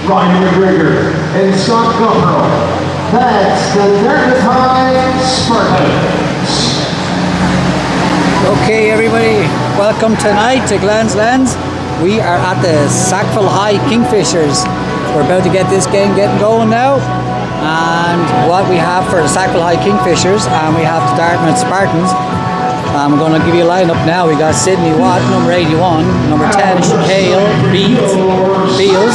Ryan McGregor, and Scott Gummerl. That's the Dartmouth Spartans. Okay, everybody, welcome tonight to Glenn's Lens. We are at the Sackville High Kingfishers. We're about to get this game getting going now. And what we have for the Sackville High Kingfishers, and we have the Dartmouth Spartans. I'm going to give you a lineup now. We got Sydney Watt, number 81. Number 10 is Shakale Beals.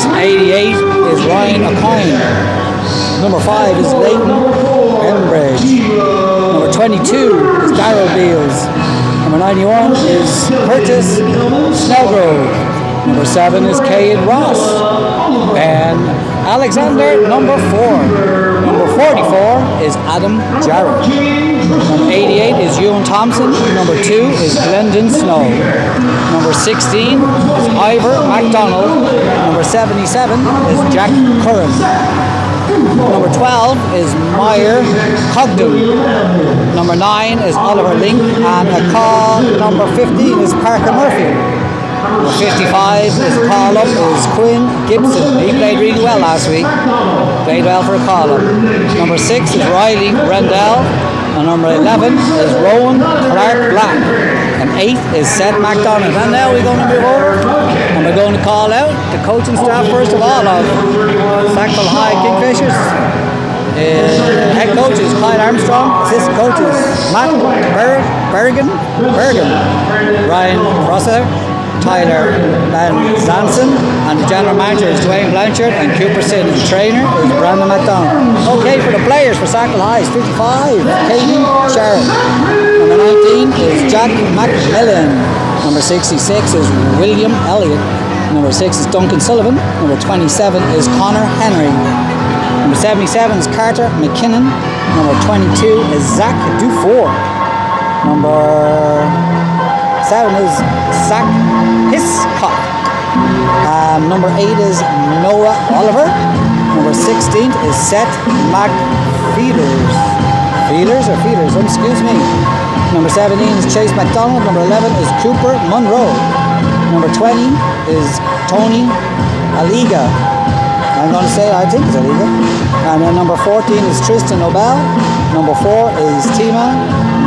88 is Ryan O'Coin. Number 5 is Leighton Embridge. Number 22 is Darrell Beals. Number 91 is Curtis Snellgrove. Number 7 is Cade Ross. And Alexander, number 4. Number 44 is Adam Jarrett. Number 88 is Ewan Thompson. Number 2 is Glendon Snow. Number 16 is Ivor MacDonald. Number 77 is Jack Curran. Number 12 is Meyer Cogden. Number 9 is Oliver Link. And a call number 15 is Parker Murphy. Number 55 is call-up is Quinn Gibson. He played really well last week. Played well for a call-up. Number 6 is Riley Rendell. And number 11 is Rowan Clark Black. And 8 is Seth MacDonald. And now we're going to move over. And we're going to call out the coaching staff first of all of Sackville High Kingfishers. Head coach is Clyde Armstrong. Assistant coach is Matt Bergen. Ryan Prosser. Tyler Van Zansen, and the general manager is Dwayne Blanchard, and Cooper Sid, and the trainer is Brandon McDonald. Okay, for the players for Sackville High is 55, Katie Sharon. Number 19 is Jack McMillan. Number 66 is William Elliott. Number 6 is Duncan Sullivan. Number 27 is Connor Henry. Number 77 is Carter McKinnon. Number 22 is Zach Dufour. Number 7 is Zach Hiscock. Number 8 is Noah Oliver. Number 16 is Seth McFeeders. Excuse me. Number 17 is Chase McDonald. Number 11 is Cooper Monroe. Number 20 is Tony Aliga. I'm going to say, I think it's Aliga. And then number 14 is Tristan Nobel. Number 4 is Tima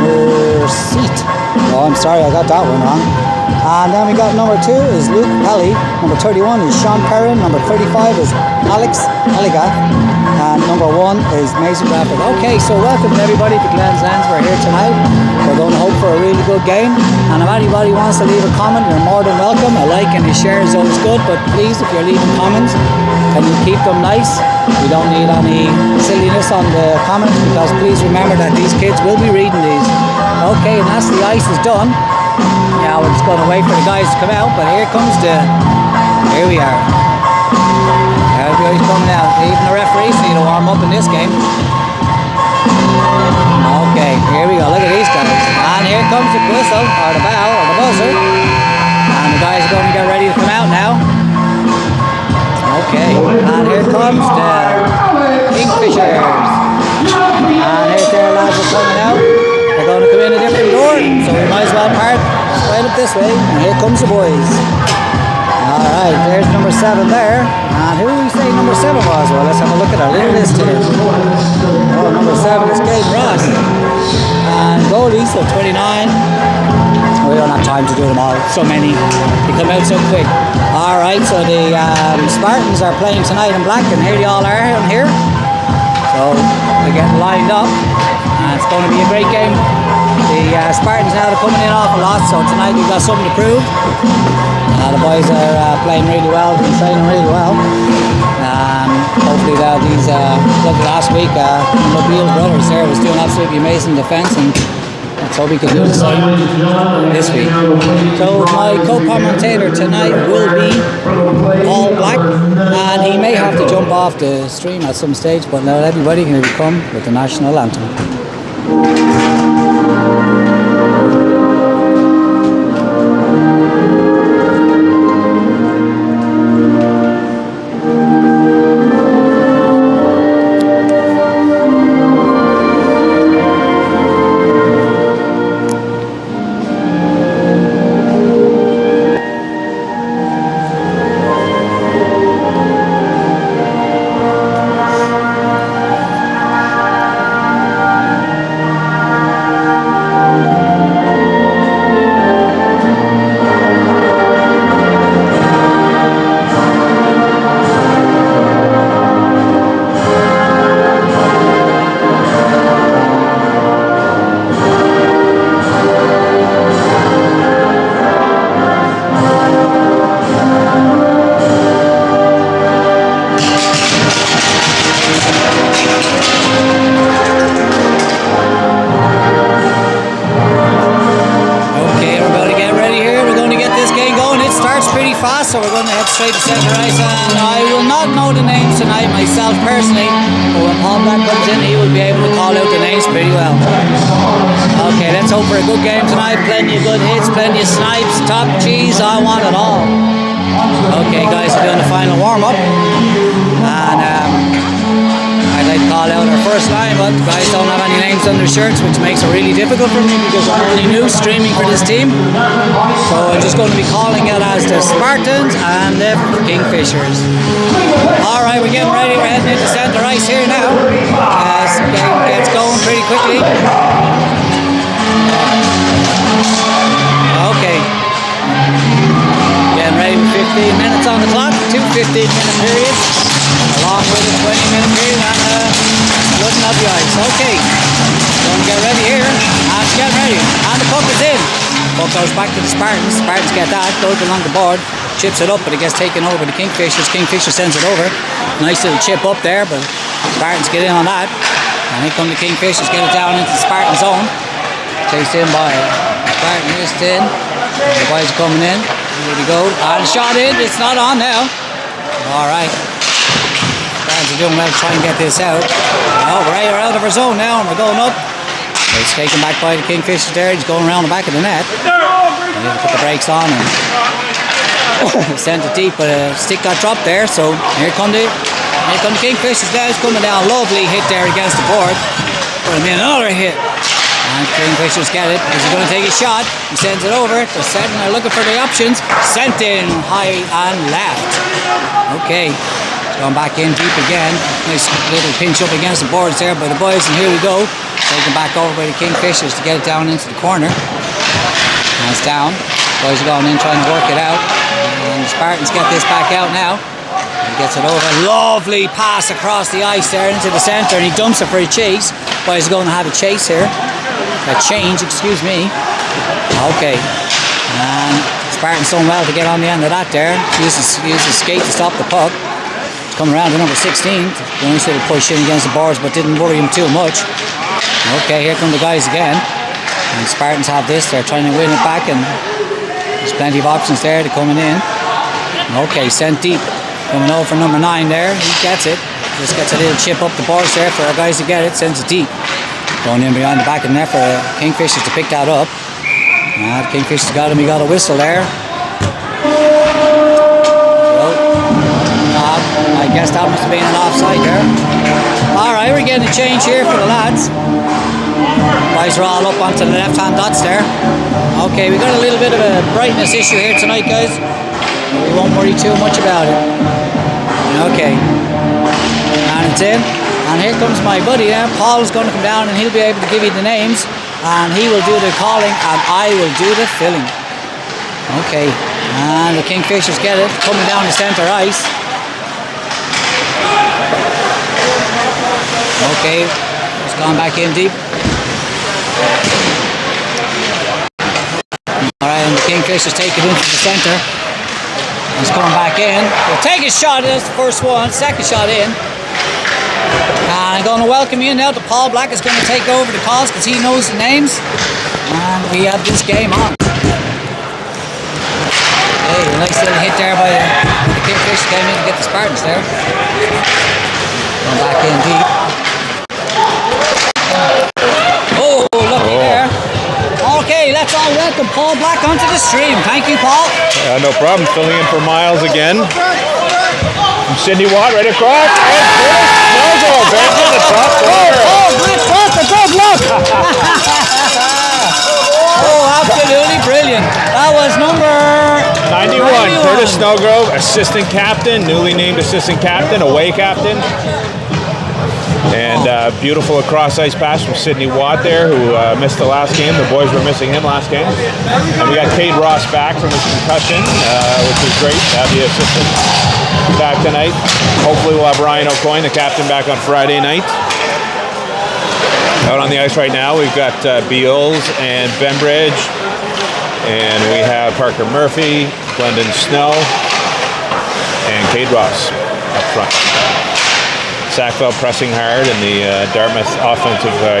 Mercite. Oh, I'm sorry, I got that one wrong. And then we got number 2 is Luke Pelly. Number 31 is Sean Perrin. Number 35 is Alex Aliga. And number 1 is Mason Bradford. Okay, so welcome everybody to Glenn's Lens. We're here tonight. We're going to hope for a really good game. And if anybody wants to leave a comment, you're more than welcome. A like and a share is always good. But please, if you're leaving comments, can you keep them nice? We don't need any silliness on the comments, because please remember that these kids will be reading these. Okay, and that's the ice is done. Now we're just going to wait for the guys to come out, but here we are. Everybody's coming out. Even the referees need to warm up in this game. Okay, here we go. Look at these guys. And here comes the whistle, or the bell, or the buzzer. And the guys are going to get ready to come out now. Okay, and here comes the Kingfishers. And here's their lads are coming out. They're going to come in a different door, so we might as well park right up this way. And here comes the boys. Alright, there's number 7 there. And who do we say number 7 was? Well, let's have a look at our little list here. Oh, number 7 is Cade Ross. And goalies, so 29. We don't have time to do them all. So many. They come out so quick. Alright, so the Spartans are playing tonight in black, and here they all are in here. So they're getting lined up. And it's going to be a great game. The Spartans now are coming in off a lot, so tonight we've got something to prove. The boys are playing really well, been training really well. Hopefully these, look, last week, Mobile's brothers there was doing absolutely amazing defence, and let's hope we can do the same this week. So my co-commentator tonight will be Paul Black, and he may have to jump off the stream at some stage, but now everybody can come with the national anthem. don't know the names tonight myself personally, but when Paul Black comes in, he will be able to call out the names pretty well. Okay, let's hope for a good game tonight. Plenty of good hits, plenty of snipes, top cheese, I want it all. Okay, guys, we're doing the final warm-up. And I'd like to call out our first line, but the guys don't have any names on their shirts, which makes it really difficult for me because I'm only new streaming for this team. So I'm just going to be calling out as the Spartans and the Kingfishers. Alright, we're getting ready. We're heading into centre ice here now. As the game gets going pretty quickly. Okay. Getting ready with 15 minutes on the clock. 2 15-minute periods. Along with a 20-minute period and flooding up the ice. Okay. Going to get ready here. And it's getting ready. And the puck is in. Puck goes back to the Spartans. Spartans get that. Goes along the board. Chips it up, but it gets taken over by the Kingfishers. Kingfisher sends it over. Nice little chip up there, but Spartans get in on that. And here come the Kingfishers. Get it down into the Spartan zone. Chased in by Spartan. Just in. The boys are coming in. Here we go. And a shot in. It's not on now. Alright. Spartans are doing well to try and get this out. Oh, we're out of our zone now and we're going up. It's taken back by the Kingfishers there. He's going around the back of the net. And he'll put the brakes on and sent it deep, but a stick got dropped there. So here come the Kingfishers now. He's coming down. Lovely hit there against the board. Put him in another hit. And Kingfishers get it. Is he going to take a shot? He sends it over. They're setting. They're looking for the options. Sent in high and left. Okay. Going back in deep again. Nice little pinch up against the boards there by the boys. And here we go. Taken back over by the Kingfishers to get it down into the corner. And it's down. Boys are going in trying to work it out. And the Spartans get this back out now. He gets it over. Lovely pass across the ice there into the centre. And he dumps it for a chase. Boys are going to have a chase here. A change, excuse me. Okay. And Spartans done well to get on the end of that there. Uses skate to stop the puck. It's coming around to number 16. Nice little push in against the boards, but didn't worry him too much. Okay, here come the guys again. And Spartans have this. They're trying to win it back, and there's plenty of options there to coming in. Okay, sent deep. Coming over for number 9 there. He gets it. Just gets a little chip up the boards there for our guys to get it. Sends it deep. Going in behind the back of the net for Kingfishers to pick that up. The Kingfishers got him. He got a whistle there. I guess that must have been an offside there. Alright, we're getting a change here for the lads. Guys are all up onto the left-hand dots there. Okay, we got a little bit of a brightness issue here tonight, guys. We won't worry too much about it. Okay. And it's in. And here comes my buddy now. Paul's going to come down and he'll be able to give you the names. And he will do the calling and I will do the filling. Okay. And the Kingfishers get it. Coming down the centre ice. Okay. It's gone back in deep. Alright, and the Kingfishers take it into the centre. He's coming back in. We'll take a shot. That's the first one. Second shot in. And I'm going to welcome you now to Paul Black is going to take over the calls because he knows the names. And we have this game on. Hey, a nice little hit there by the Kingfishers came in to get the Spartans there. Going back in deep. Oh, lucky there. Okay, let's all welcome Paul Black onto the stream. Thank you, Paul. No problem. Filling in for Miles again. From Sidney Watt right across. And Curtis back in the top corner. Oh, great spot for good luck. Oh, absolutely brilliant. That was number 91. Curtis Snowgrove, assistant captain, newly named assistant captain, away captain. And beautiful across ice pass from Sidney Watt there, who missed the last game. The boys were missing him last game. And we got Cade Ross back from his concussion, which is great to have the assistant back tonight. Hopefully we'll have Ryan O'Coin, the captain, back on Friday night. Out on the ice right now, we've got Beals and Benbridge. And we have Parker Murphy, Glendon Snow, and Cade Ross up front. Sackville pressing hard in the Dartmouth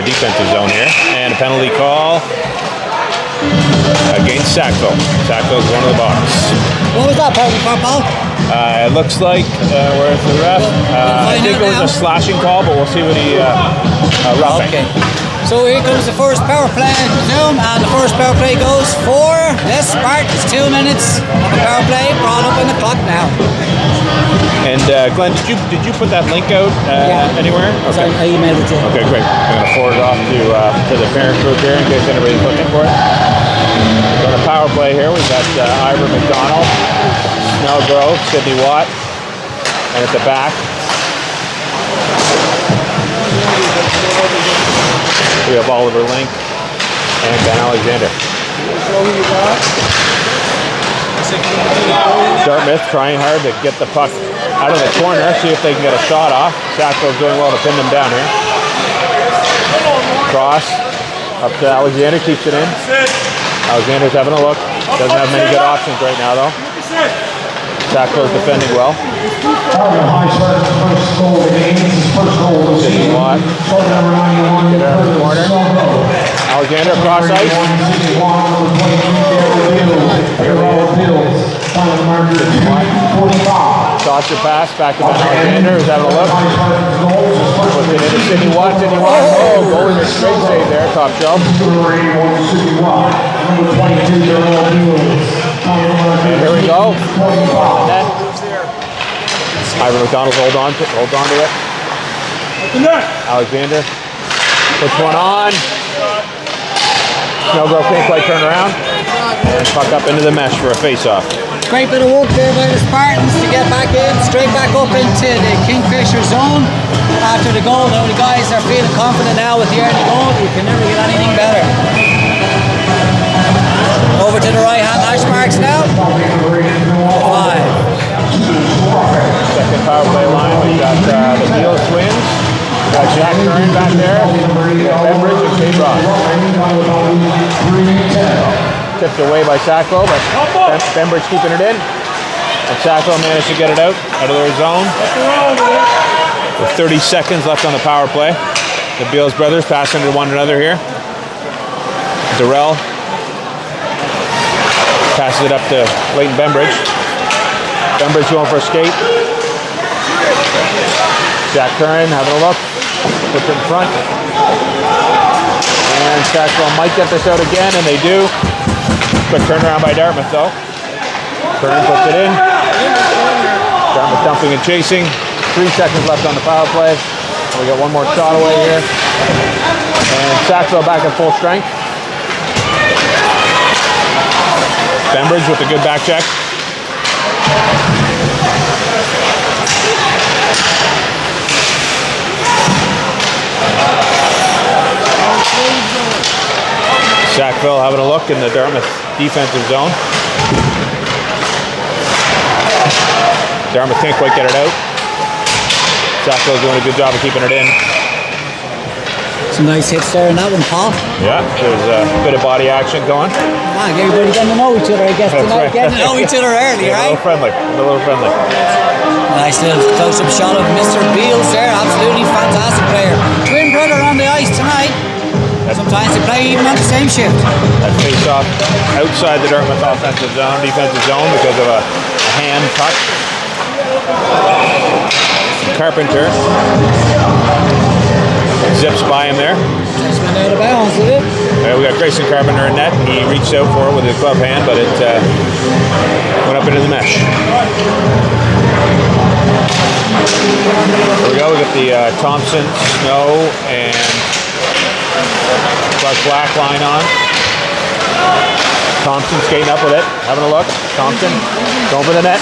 defensive zone here. And a penalty call against Sackville. Sackville's one of the box. What was that penalty for, Paul? It looks like, where's the ref? I think it was a slashing call, but we'll see what he roughing. Okay. So here comes the first power play zoom, and the first power play goes for the Spartans. 2 minutes of a power play brought up on the clock now. And Glenn, did you put that link out anywhere? Okay. I emailed it to you. Okay, great. I'm going to forward it off to the parent group here in case anybody's looking for it. So on the power play here, we've got Ivor McDonald, Snellgrove, Sydney Watt, and at the back we have Oliver Link and Ben Alexander. Dartmouth trying hard to get the puck out of the corner, see if they can get a shot off. Sackville's doing well to pin them down here. Cross up to Alexander, keeps it in. Alexander's having a look. Doesn't have many good options right now though. Sackville's defending well. Sydney Watt. Get out of the corner. Alexander across ice. Shots your pass back to Ben Alexander, who's having a look. Puts it into Sydney Watt. Sydney Watt. Oh, goalie makes a great save there, top shelf. And here we go. Net. Ivor McDonald hold on to it. Alexander puts one on. Snellgrove can't quite turn around. And puck up into the mesh for a face-off. Great bit of work there by the Spartans to get back in, straight back up into the Kingfisher zone after the goal. Now the guys are feeling confident now with the early goal. You can never get anything better. Over to the right-hand hash marks now. 5. Second power play line, we've got the Beals twins. We've got Jack Curran back there. Bembridge and Kate Ross. Tipped away by Sackville, but Bembridge keeping it in. And Sackville managed to get it out of their zone. With 30 seconds left on the power play. The Beals brothers passing to one another here. Durrell passes it up to Leighton Bembridge. Bembridge going for a skate. Jack Curran having a look. Puts it in front. And Sackville might get this out again, and they do. Quick turnaround by Dartmouth though. Curran puts it in. Dartmouth dumping and chasing. 3 seconds left on the power play. We got one more shot away here. And Sackville back at full strength. Bembridge with a good back check. Sackville having a look in the Dartmouth defensive zone. Dartmouth can't quite get it out. Sackville's doing a good job of keeping it in. Some nice hits there in that one, Paul. Yeah, there's a bit of body action going. Everybody getting to know each other, I guess, tonight. Right. Getting to know each other early, right? A little friendly. Nice little close-up shot of Mr. Beals there. Absolutely fantastic player. Twin brother on the ice tonight. Sometimes they play even on the same shift. That face off outside the Dartmouth defensive zone because of a hand touch. Carpenter zips by him there. Just went out of bounds, did it? We got Grayson Carpenter in net. He reached out for it with his glove hand, but it went up into the mesh. Here we go. We got the Thompson, Snow, and Black line on. Thompson skating up with it, having a look. Thompson going for the net.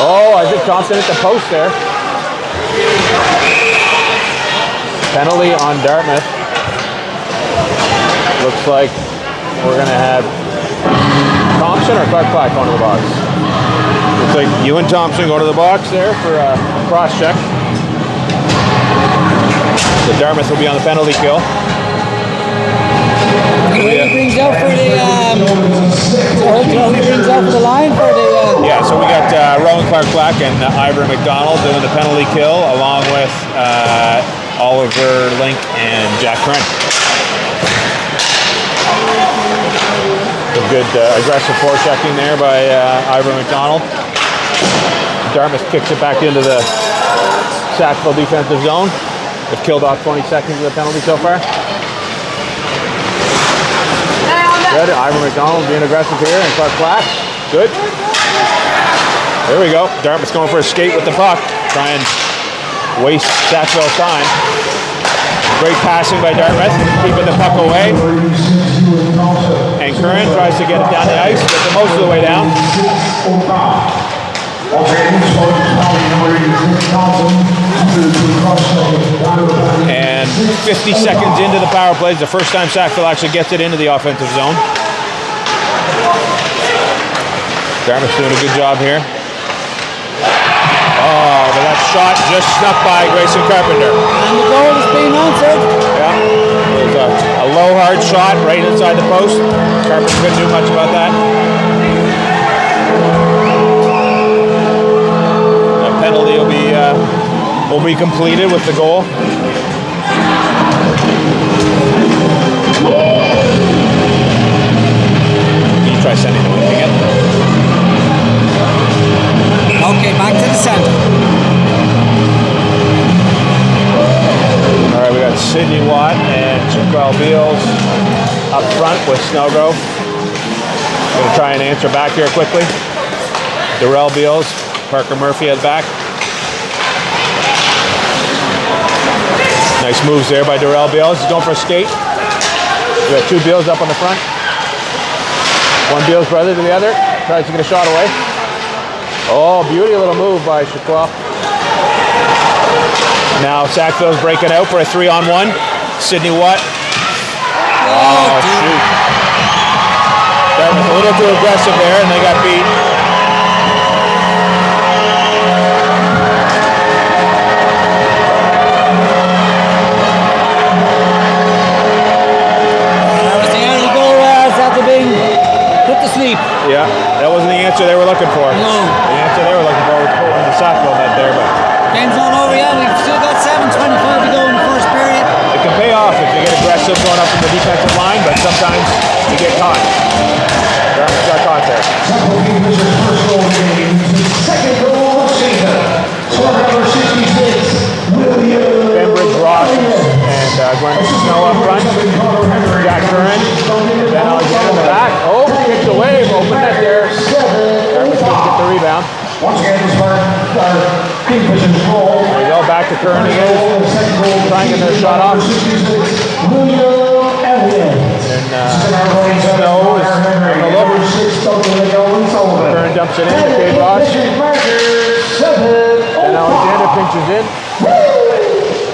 Oh, I think Thompson hit the post there. Penalty on Dartmouth. Looks like we're going to have Thompson or Clark Black going to the box. Looks like you and Thompson go to the box there for a cross check. So Dartmouth will be on the penalty kill. Who brings out for the line for the yeah, so we got Rowan Clark Black and Ivor McDonald doing the penalty kill along with Oliver Link and Jack Curran. Some good aggressive forechecking there by Ivor McDonald. Dartmouth kicks it back into the Sackville defensive zone. They've killed off 20 seconds of the penalty so far. Good. Ivan McDonald being aggressive here, and Clark Black. Good. There we go. Dartmouth's going for a skate with the puck. Try and waste Sackville's time. Great passing by Dartmouth, keeping the puck away. And Curran tries to get it down the ice, gets it most of the way down. And 50 seconds into the power play, it's the first time Sackville actually gets it into the offensive zone. Dartmouth's doing a good job here. Oh, but that shot just snuck by Grayson Carpenter. And the goal is being answered. Yeah, it was a low, hard shot right inside the post. Carpenter couldn't do much about that. The penalty will be completed with the goal. Can you try sending the wing again? Okay, back to the center. All right, we got Sidney Watt and Chiquel Beals up front with Snowgrove. Going to try and answer back here quickly. Darrell Beals, Parker Murphy at the back. Nice moves there by Darrell Beals. He's going for a skate. We got two Beals up on the front. One Beals brother to the other. Tries to get a shot away. Oh, beauty little move by Chiquel. Now Sackville's breaking out for a 3-on-1. Sidney Watt. Oh, shoot. Dartmouth a little too aggressive there, and they got beat. That was the only goal after being put to sleep. Yeah, that wasn't the answer they were looking for. No. The answer they were looking for was pulling the Sackville net there, but Game's not over yet. We've still got 7:25 to go in the first period. it can pay off if you get aggressive going up from the defensive line, but sometimes you get caught. Dartmouth got caught there. First goal of the game, second goal of the season. Score number 66, William. Bembridge Ross and Glenn Snow up front. Jack Curran. Ben Alexander in the back. Oh, kicked away. Open net there. Dartmouth couldn't get the rebound. Once again, the Spartans Kingfishers roll. There we go. Back to Curran again. Trying to get their shot off. William Elliott. And Snow is on the look. Curran dumps it in to Cade Ross. Ben Alexander pinches in.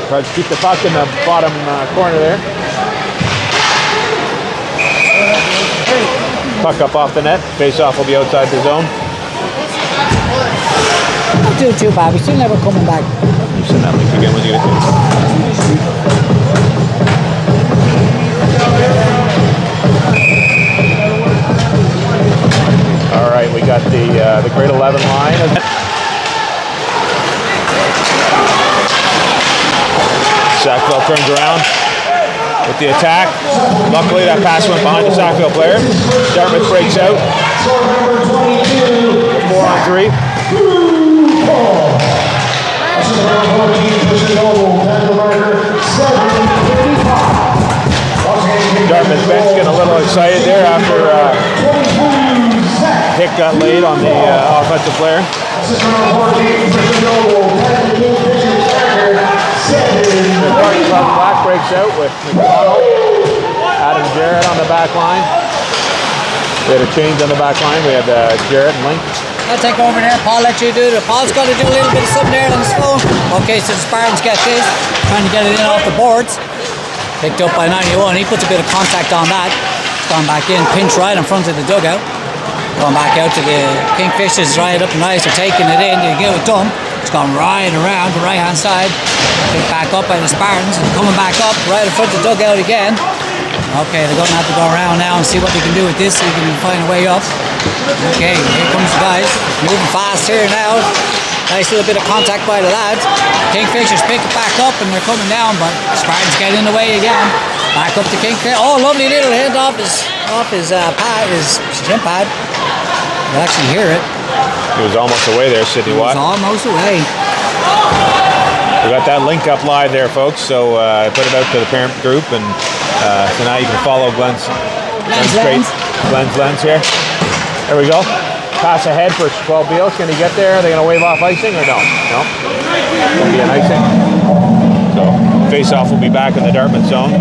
Tries to keep the puck in the bottom corner there. Puck up off the net. Face-off will be outside the zone. Not doing too bad. We're still never coming back. You send that link again when you get it. All right, we got the grade 11 line. Sackville turns around with the attack. Luckily, that pass went behind the Sackville player. Dartmouth breaks out. 4-on-3. Dartmouth bench getting a little excited there after Hick got laid on the offensive player. Black breaks out with McDonald, Adam Jarrett on the back line. We had a change on the back line. We had Jarrett and Link. I'll take over there. Paul, let you do it. Paul's got to do a little bit of something there on his phone. Okay, so the Spartans get this. Trying to get it in off the boards. Picked up by 91. He puts a bit of contact on that. It's gone back in. Pinch right in front of the dugout. Going back out to the Kingfishers right up and nice. They're taking it in. They give it dump. It's gone right around the right-hand side. Picked back up by the Spartans. And coming back up right in front of the dugout again. Okay, they're going to have to go around now and see what they can do with this. See if they can find a way up. Okay, here comes the guys. Moving fast here now. Nice little bit of contact by the lads. Kingfishers pick it back up and they're coming down, but Spartans get in the way again. Back up to Kingfish. Oh, lovely little hit off his pad, his shin pad. You actually hear it. He was almost away there, Sydney It's Watt. almost away. We got that link up live there, folks. So I put it out to the parent group, and so now you can follow Glenn's Lens. lens here. There we go. Pass ahead for 12 Beals. Can he get there? Are they going to wave off icing or no? No. Going to be an icing. So face-off will be back in the Dartmouth zone.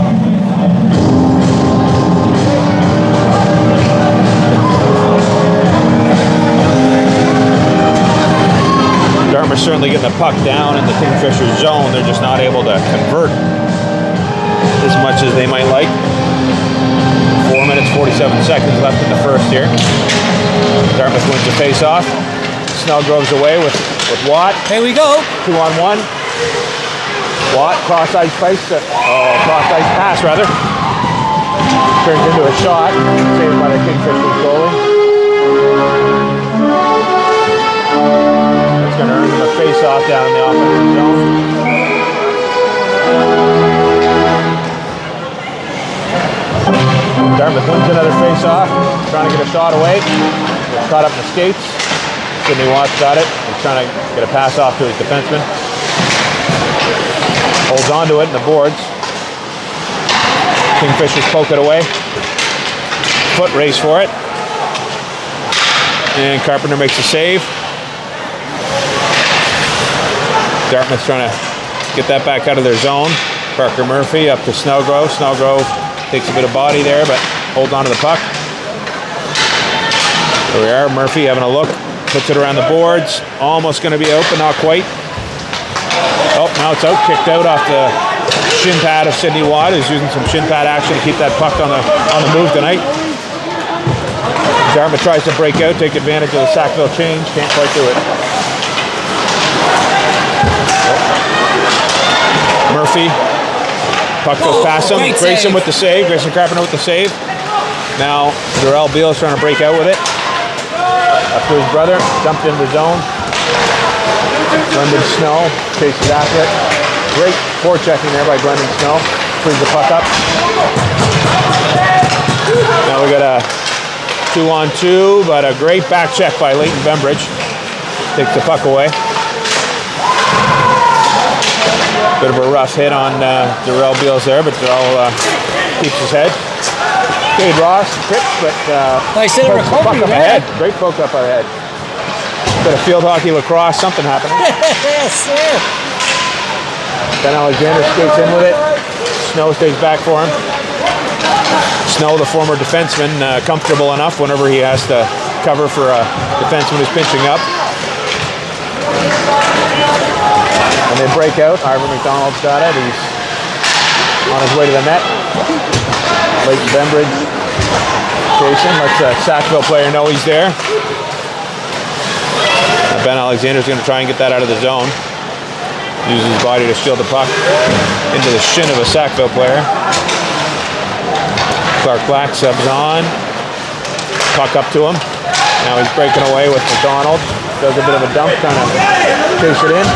Dartmouth's certainly getting the puck down in the Kingfishers zone. They're just not able to convert as much as they might like. 4 minutes, 47 seconds left in the first here. Dartmouth wins the face-off. Snellgrove's away with Watt. Here we go. 2-on-1. Watt, cross-ice pass, rather. Turns into a shot. Saved by the Kingfishers goalie. That's going to earn them a face-off down in the offensive zone. Dartmouth wins another face-off. Trying to get a shot away. Gets caught up in the skates. Sydney Watt's got it. He's trying to get a pass off to his defenseman. Holds onto it in the boards. Kingfishers poke it away. Foot race for it. And Carpenter makes a save. Dartmouth's trying to get that back out of their zone. Parker Murphy up to Snellgrove. Snellgrove takes a bit of body there, but holds on to the puck. There we are. Murphy having a look. Puts it around the boards. Almost going to be out, but not quite. Oh, now it's out. Kicked out off the shin pad of Sydney Watt, who's using some shin pad action to keep that puck on the move tonight. Dartmouth tries to break out, take advantage of the Sackville change. Can't quite do it. Murphy. Puck goes past him. Grayson with the save. Grayson Carpenter with the save. Now Darrell Beal's trying to break out with it. Up to his brother. Dumped in the zone. Brendan Snow chases after it. Great forechecking there by Brendan Snow. Frees the puck up. Now we got a 2-on-2, but a great back check by Leighton Bembridge. Takes the puck away. Bit of a rough hit on Darrell Beals there, but Darrell keeps his head. Cade Ross trips, but Nice hit of recovery up there. ahead. Great poke up ahead. Bit of field hockey lacrosse, something happening. Yes, sir. Ben Alexander skates in with it. Snow stays back for him. Snow, the former defenseman, comfortable enough whenever he has to cover for a defenseman who's pinching up. And they break out. Harvey McDonald's got it. He's on his way to the net. Leighton Bembridge chasing. Lets a Sackville player know he's there. Ben Alexander's going to try and get that out of the zone. Uses his body to shield the puck into the shin of a Sackville player. Clark Black subs on. Puck up to him. Now he's breaking away with McDonald. Does a bit of a dump, trying to chase it in.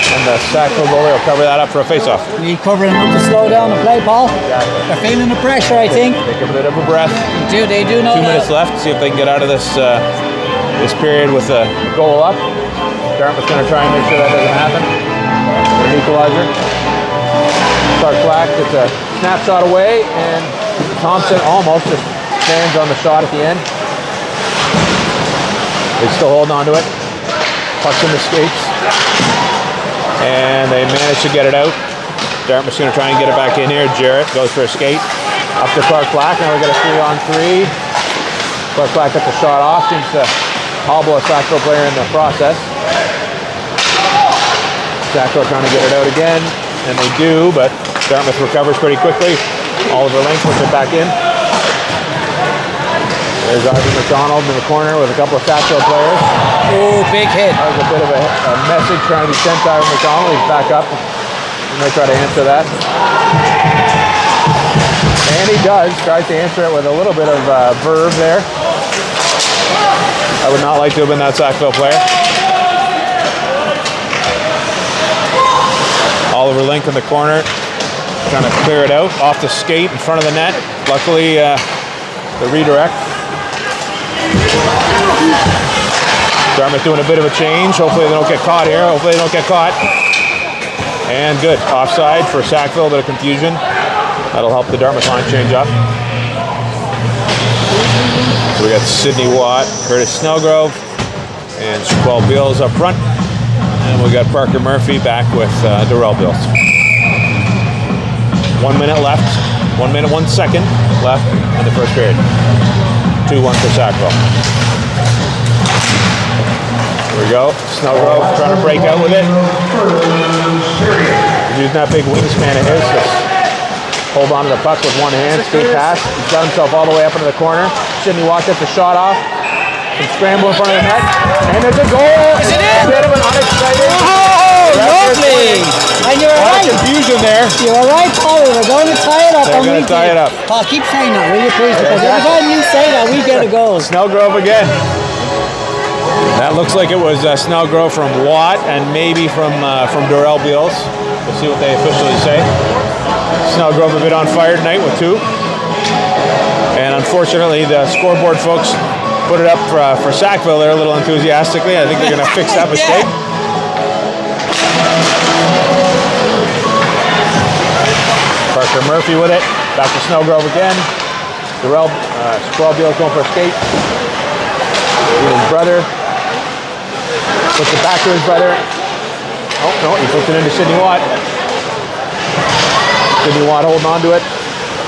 And the Sackville goalie will cover that up for a face-off. We covering them up to slow down the play, Paul. They're feeling the pressure, I think. Take a bit of a breath. They do know 2 minutes left. See if they can get out of this this period with a goal up. Dartmouth's going to try and make sure that doesn't happen. An equalizer. Clark Black gets a snapshot away, and Thompson almost just stands on the shot at the end. They're still holding on to it. Puck's in the skates. And they manage to get it out. Dartmouth's going to try and get it back in here. Jarrett goes for a skate. Up to Clark Black. Now we got a 3-on-3. Clark Black gets the shot off. Seems to hobble a Sackville player in the process. Sackville trying to get it out again. And they do, but Dartmouth recovers pretty quickly. Oliver Link puts it back in. There's Arthur McDonald in the corner with a couple of Sackville players. Oh, big hit. That was a bit of a message trying to be sent to Arthur McDonald. He's back up. He may try to answer that. And he does. Tries to answer it with a little bit of verve there. I would not like to have been that Sackville player. Oliver Link in the corner. Trying to clear it out. Off the skate in front of the net. Luckily, the redirect. Dartmouth doing a bit of a change. Hopefully they don't get caught here. Hopefully they don't get caught. And good. Offside for Sackville. A bit of confusion. That'll help the Dartmouth line change up. So we got Sidney Watt, Curtis Snellgrove, and Squall Beals up front. And we got Parker Murphy back with Darrell Beals. 1 minute left. 1 minute, 1 second left in the first period. 2-1 for Sackville. Here we go. Snellgrove trying to break out with it. He's using that big wingspan of his to hold on to the puck with one hand, skate past. He's got himself all the way up into the corner. Sidney Watt gets a shot off. Some scramble in front of the net. And there's a goal. Is it in? A bit of an unexcited. Oh, lovely. And you were right. Confusion there. You were right, Paul. We're going to tie it up. They're going to tie it up. Paul, keep saying that, will you, please? Because every time you say that, we get a goal. Snellgrove again. That looks like it was Snellgrove from Watt and maybe from Darrell Beals. We'll see what they officially say. Snellgrove a bit on fire tonight with 2. And unfortunately, the scoreboard folks put it up for Sackville there a little enthusiastically. I think they're going to fix that mistake. Parker Murphy with it. Back to Snellgrove again. Darrell, Squall Beals going for a skate. His brother. Puts it back to his brother. Oh, no, he puts it into Sidney Watt. Sidney Watt holding on to it.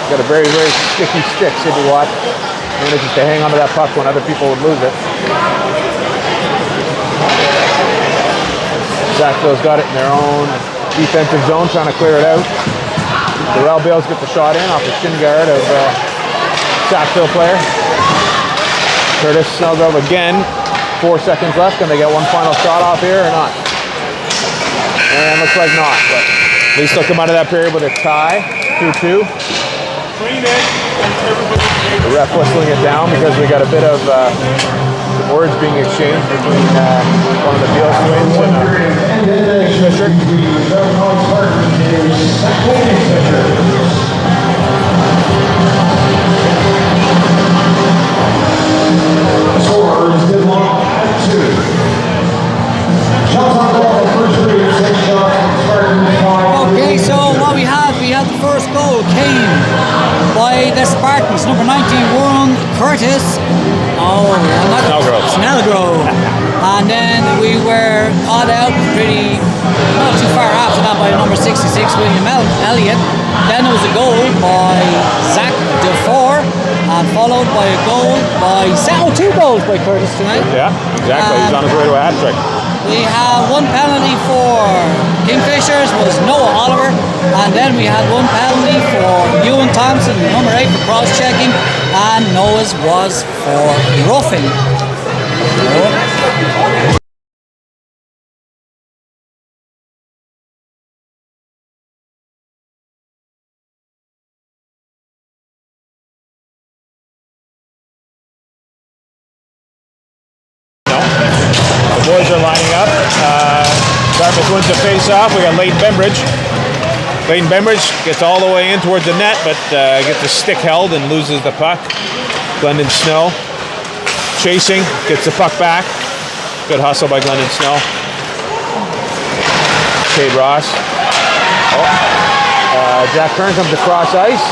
Got a very, very sticky stick, Sidney Watt. Manages to hang onto that puck when other people would lose it. Sackville's got it in their own defensive zone, trying to clear it out. Darrell Beals gets the shot in off the shin guard of Sackville player. Curtis Snellgrove again. 4 seconds left. Can they get one final shot off here or not? And looks like not. But at least they'll come out of that period with a tie. 2-2. The ref whistling it down because we got a bit of some words being exchanged between one of the Beals twins and Kingfisher. Scores deadlock at 2. Shots on goal for first period, 6 shots from Spartans, 5. Okay, so what we had the first goal came by the Spartans, number 91, Curtis. Snellgrove. And then we were caught out pretty, not too far after that by number 66, William Elliott. Then there was a goal by Zach DeFore, and followed by a goal by, 2 goals by Curtis tonight. Yeah, exactly. He's on his way to a hat-trick. We have one penalty for Kingfishers, was Noah Oliver, and then we had one penalty for Ewan Thompson, number 8, for cross-checking, and Noah's was for roughing. The boys are lining up. Dartmouth wins the face-off. We got Leighton Bembridge. Leighton Bembridge gets all the way in towards the net, but gets the stick held and loses the puck. Glendon Snow chasing, gets the puck back. Good hustle by Glendon Snow. Cade Ross. Jack Kern comes across ice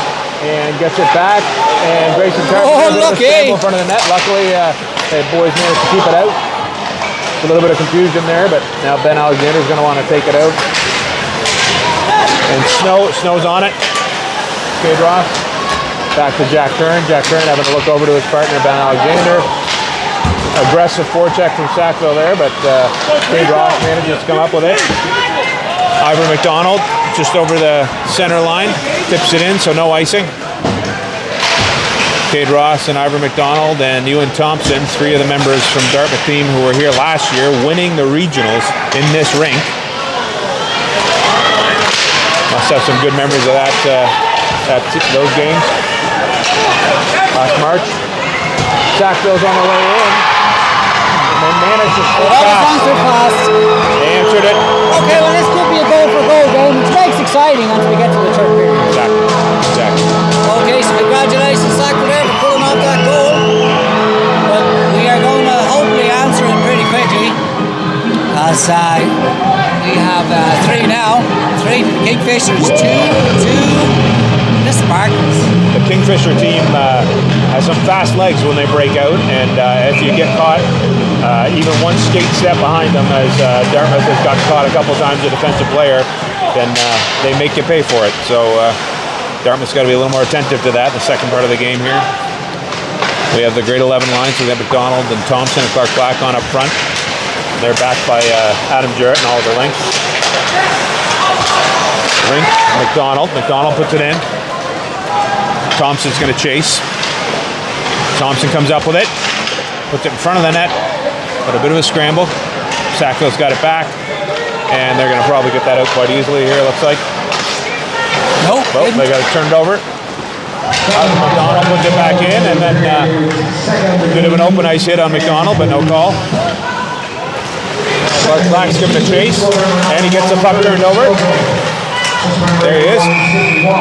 and gets it back. And Grayson Tarpon lucky! in front of the net. Luckily, the boys managed to keep it out. A little bit of confusion there, but now Ben Alexander's going to want to take it out. And Snow's on it. Cade Ross. Back to Jack Kern. Jack Kern having to look over to his partner, Ben Alexander. Aggressive forecheck from Sackville there, but Cade Ross manages to come up with it. Ivor McDonald just over the center line. Tips it in, so no icing. Cade Ross and Ivor McDonald and Ewan Thompson, 3 of the members from Dartmouth team who were here last year winning the regionals in this rink. Must have some good memories of those games last March. Sackville's on the way in. And they managed to score fast. They answered it. Okay, well this could be a goal-for-goal game, which makes exciting until we get to the third period. Exactly. Okay, so congratulations, Sackville, there for pulling off that goal. But we are going to hopefully answer it pretty quickly. Great. The Kingfishers 2-2. The Spartans. The Kingfisher team has some fast legs when they break out, and if you get caught even one skate step behind them, as Dartmouth has got caught a couple times, a defensive player, then they make you pay for it. So Dartmouth's got to be a little more attentive to that in the second part of the game here. We have the grade 11 lines. We have McDonald and Thompson and Clark Black on up front. They're backed by Adam Jarrett and Oliver Link. Rink, McDonald. McDonald puts it in. Thompson's going to chase. Thompson comes up with it. Puts it in front of the net. But a bit of a scramble. Sackville's got it back. And they're going to probably get that out quite easily here, it looks like. Nope. Oh, they got it turned over. McDonald puts it back in, and then a bit of an open ice hit on McDonald, but no call. Clark Black's giving a chase, and he gets the puck turned over. There he is. Oh.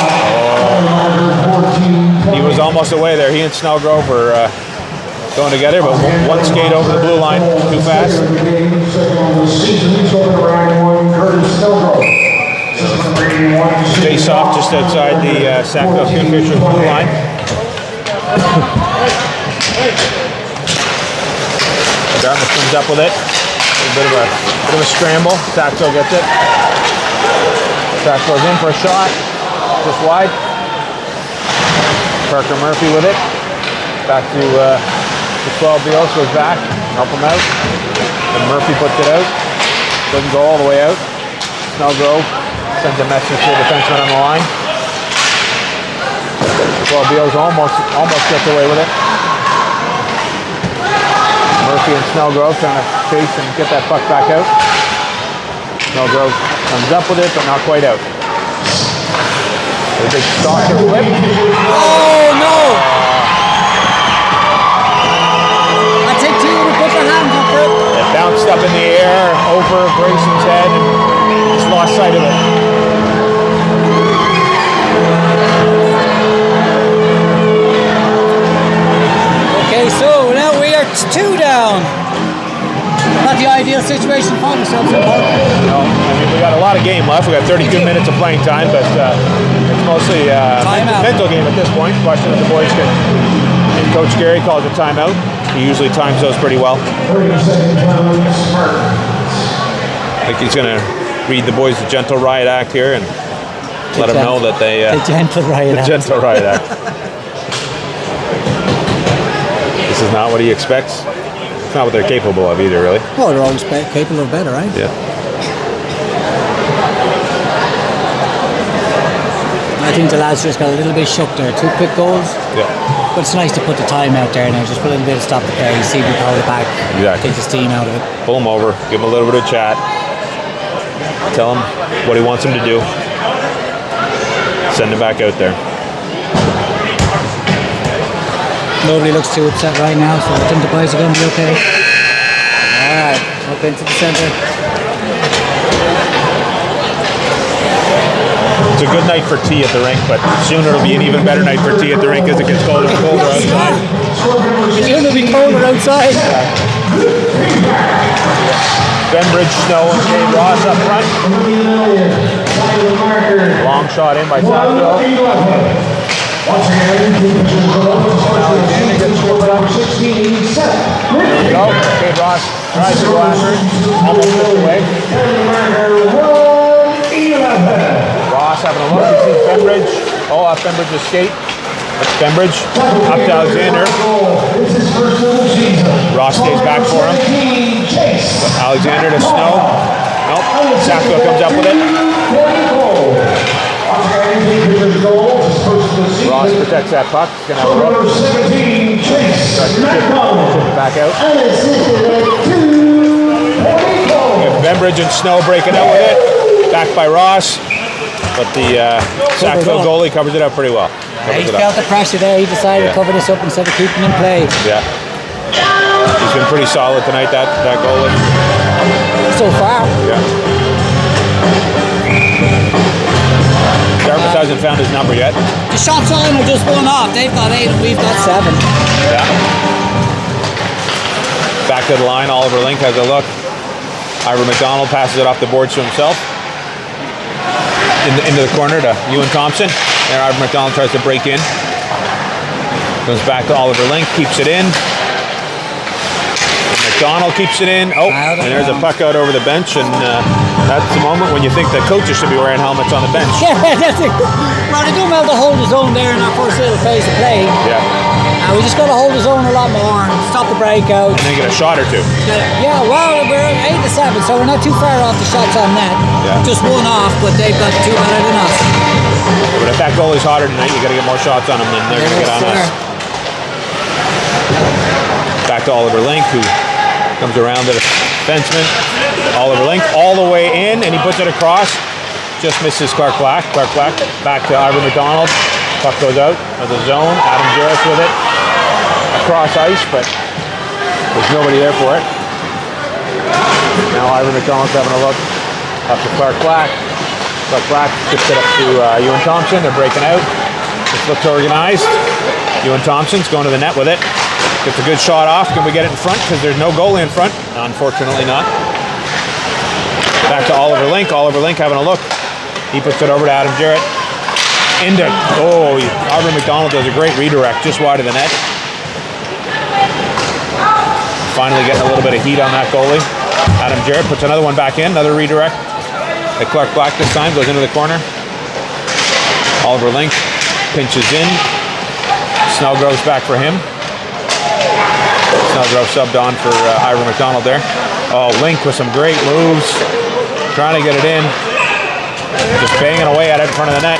He was almost away there. He and Snellgrove were going together, but one skate over the blue line too fast. Face off just outside the Sackville Kingfishers blue line. Dartmouth comes up with it. A bit of a scramble. Sackville gets it. Sackville's in for a shot. Just wide. Parker Murphy with it. Back to the 12 Beals, goes back. Help him out. And Murphy puts it out. Doesn't go all the way out. Snellgrove sends a message to the defenseman on the line. 12 Beals almost gets away with it. Murphy and Snellgrove trying to chase and get that puck back out. Snellgrove comes up with it, but not quite out. A big stalker flip. Oh no! I take two to put the hand up it. It bounced up in the air over Grayson's head and just lost sight of it. Okay, so now we are 2 down. Not the ideal situation for ourselves. No, I mean, we got a lot of game left. We got 32 minutes of playing time, but it's mostly a mental game at this point. Question if the boys can. And Coach Gary calls a timeout. He usually times those pretty well. I think he's going to read the boys the Gentle Riot Act here and let them know that they... the Gentle Riot Act. The Gentle Riot Act. This is not what he expects. It's not what they're capable of either, really. Well, they're always capable of better, right? Yeah. I think the lads just got a little bit shook there. 2 quick goals. Yeah. But it's nice to put the time out there now. Just put a little bit of stop the play. See if we power it back. Exactly. Take the steam out of it. Pull him over. Give him a little bit of chat. Tell him what he wants him to do. Send him back out there. Nobody looks too upset right now, so I think the boys are going to be okay. Alright, up into the centre. It's a good night for tea at the rink, but soon it'll be an even better night for tea at the rink as it gets colder and colder outside. Soon it'll be colder outside. Bembridge, Snow, and Kate Ross up front. Long shot in by Sackville. Once again, Alexander gets scored by number 16, There we go. Kate Ross tries to go after it. Almost missed away. Ross having a look. He sees Bembridge. Oh, off Bembridge's skate. That's Bembridge. Up to Alexander. Ross stays back for him. Alexander to Snow. Nope. Sackville comes up with it. Ross protects that puck. He's going to have a look. Tries to chip it back out. Bembridge and Snow breaking out with it. Backed by Ross. But the Sackville goalie covers it up pretty well. He felt the pressure there. He decided to cover this up instead of keeping in play. Yeah. He's been pretty solid tonight, that goalie. So far. Yeah. Dartmouth hasn't found his number yet. The shots on are just one off. They've got 8 and we've got 7. Yeah. Back to the line. Oliver Link has a look. Ivor McDonald passes it off the boards to himself. into the corner to Ewan Thompson. There, Ivor McDonald tries to break in. Goes back to Oliver Link, keeps it in. McDonald keeps it in. Oh, and there's a puck out over the bench, and that's the moment when you think the coaches should be wearing helmets on the bench. Yeah, that's it. Well, they do well to hold his own there in our first little phase of play. Yeah. We just got to hold his own a lot more and stop the breakout. And then get a shot or two. Yeah, well, we're 8-7, so we're not too far off the shots on net. Yeah. Just one off, but they've got two better than us. But if that goalie's hotter tonight, you got to get more shots on them than they're going to get on us. Back to Oliver Link, who comes around the defenseman. Oliver Link all the way in, and he puts it across. Just misses Clark Black. Clark Black back to Ivor McDonald. Puck goes out of the zone. Adam Jarrett with it. Across ice, but there's nobody there for it. Now Ivor McDonald's having a look up to Clark Black. Clark Black gets it up to Ewan Thompson. They're breaking out. This looks organized. Ewan Thompson's going to the net with it. Gets a good shot off. Can we get it in front? Because there's no goalie in front. Unfortunately not. Back to Oliver Link. Oliver Link having a look. He puts it over to Adam Jarrett. Ivor McDonald does a great redirect just wide of the net. Finally getting a little bit of heat on that goalie. Adam Jarrett puts another one back in. Another redirect. At Clark Black this time. Goes into the corner. Oliver Link pinches in. Snellgrove's back for him. Snellgrove subbed on for Ivor McDonald there. Oh, Link with some great moves. Trying to get it in. Just banging away at it in front of the net.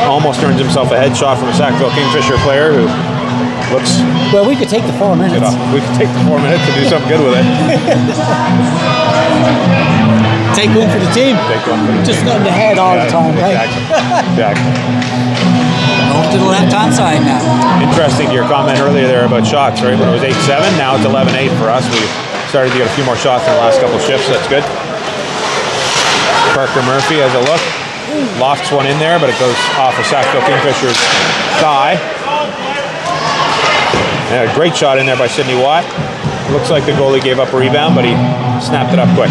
Almost earns himself a headshot from a Sackville Kingfisher player who looks... Well, we could take the 4 minutes. We could take the 4 minutes and do something good with it. Take one for the team. Take one for the Just team. not in the head all the time, right? Exactly. Over to the left-hand side now. Interesting, your comment earlier there about shots, right? When it was 8-7, now it's 11-8 for us. We started to get a few more shots in the last couple shifts. That's good. Parker Murphy has a look. Lofts one in there, but it goes off of Sackville Kingfisher's thigh. And a great shot in there by Sidney Watt. Looks like the goalie gave up a rebound, but he snapped it up quick.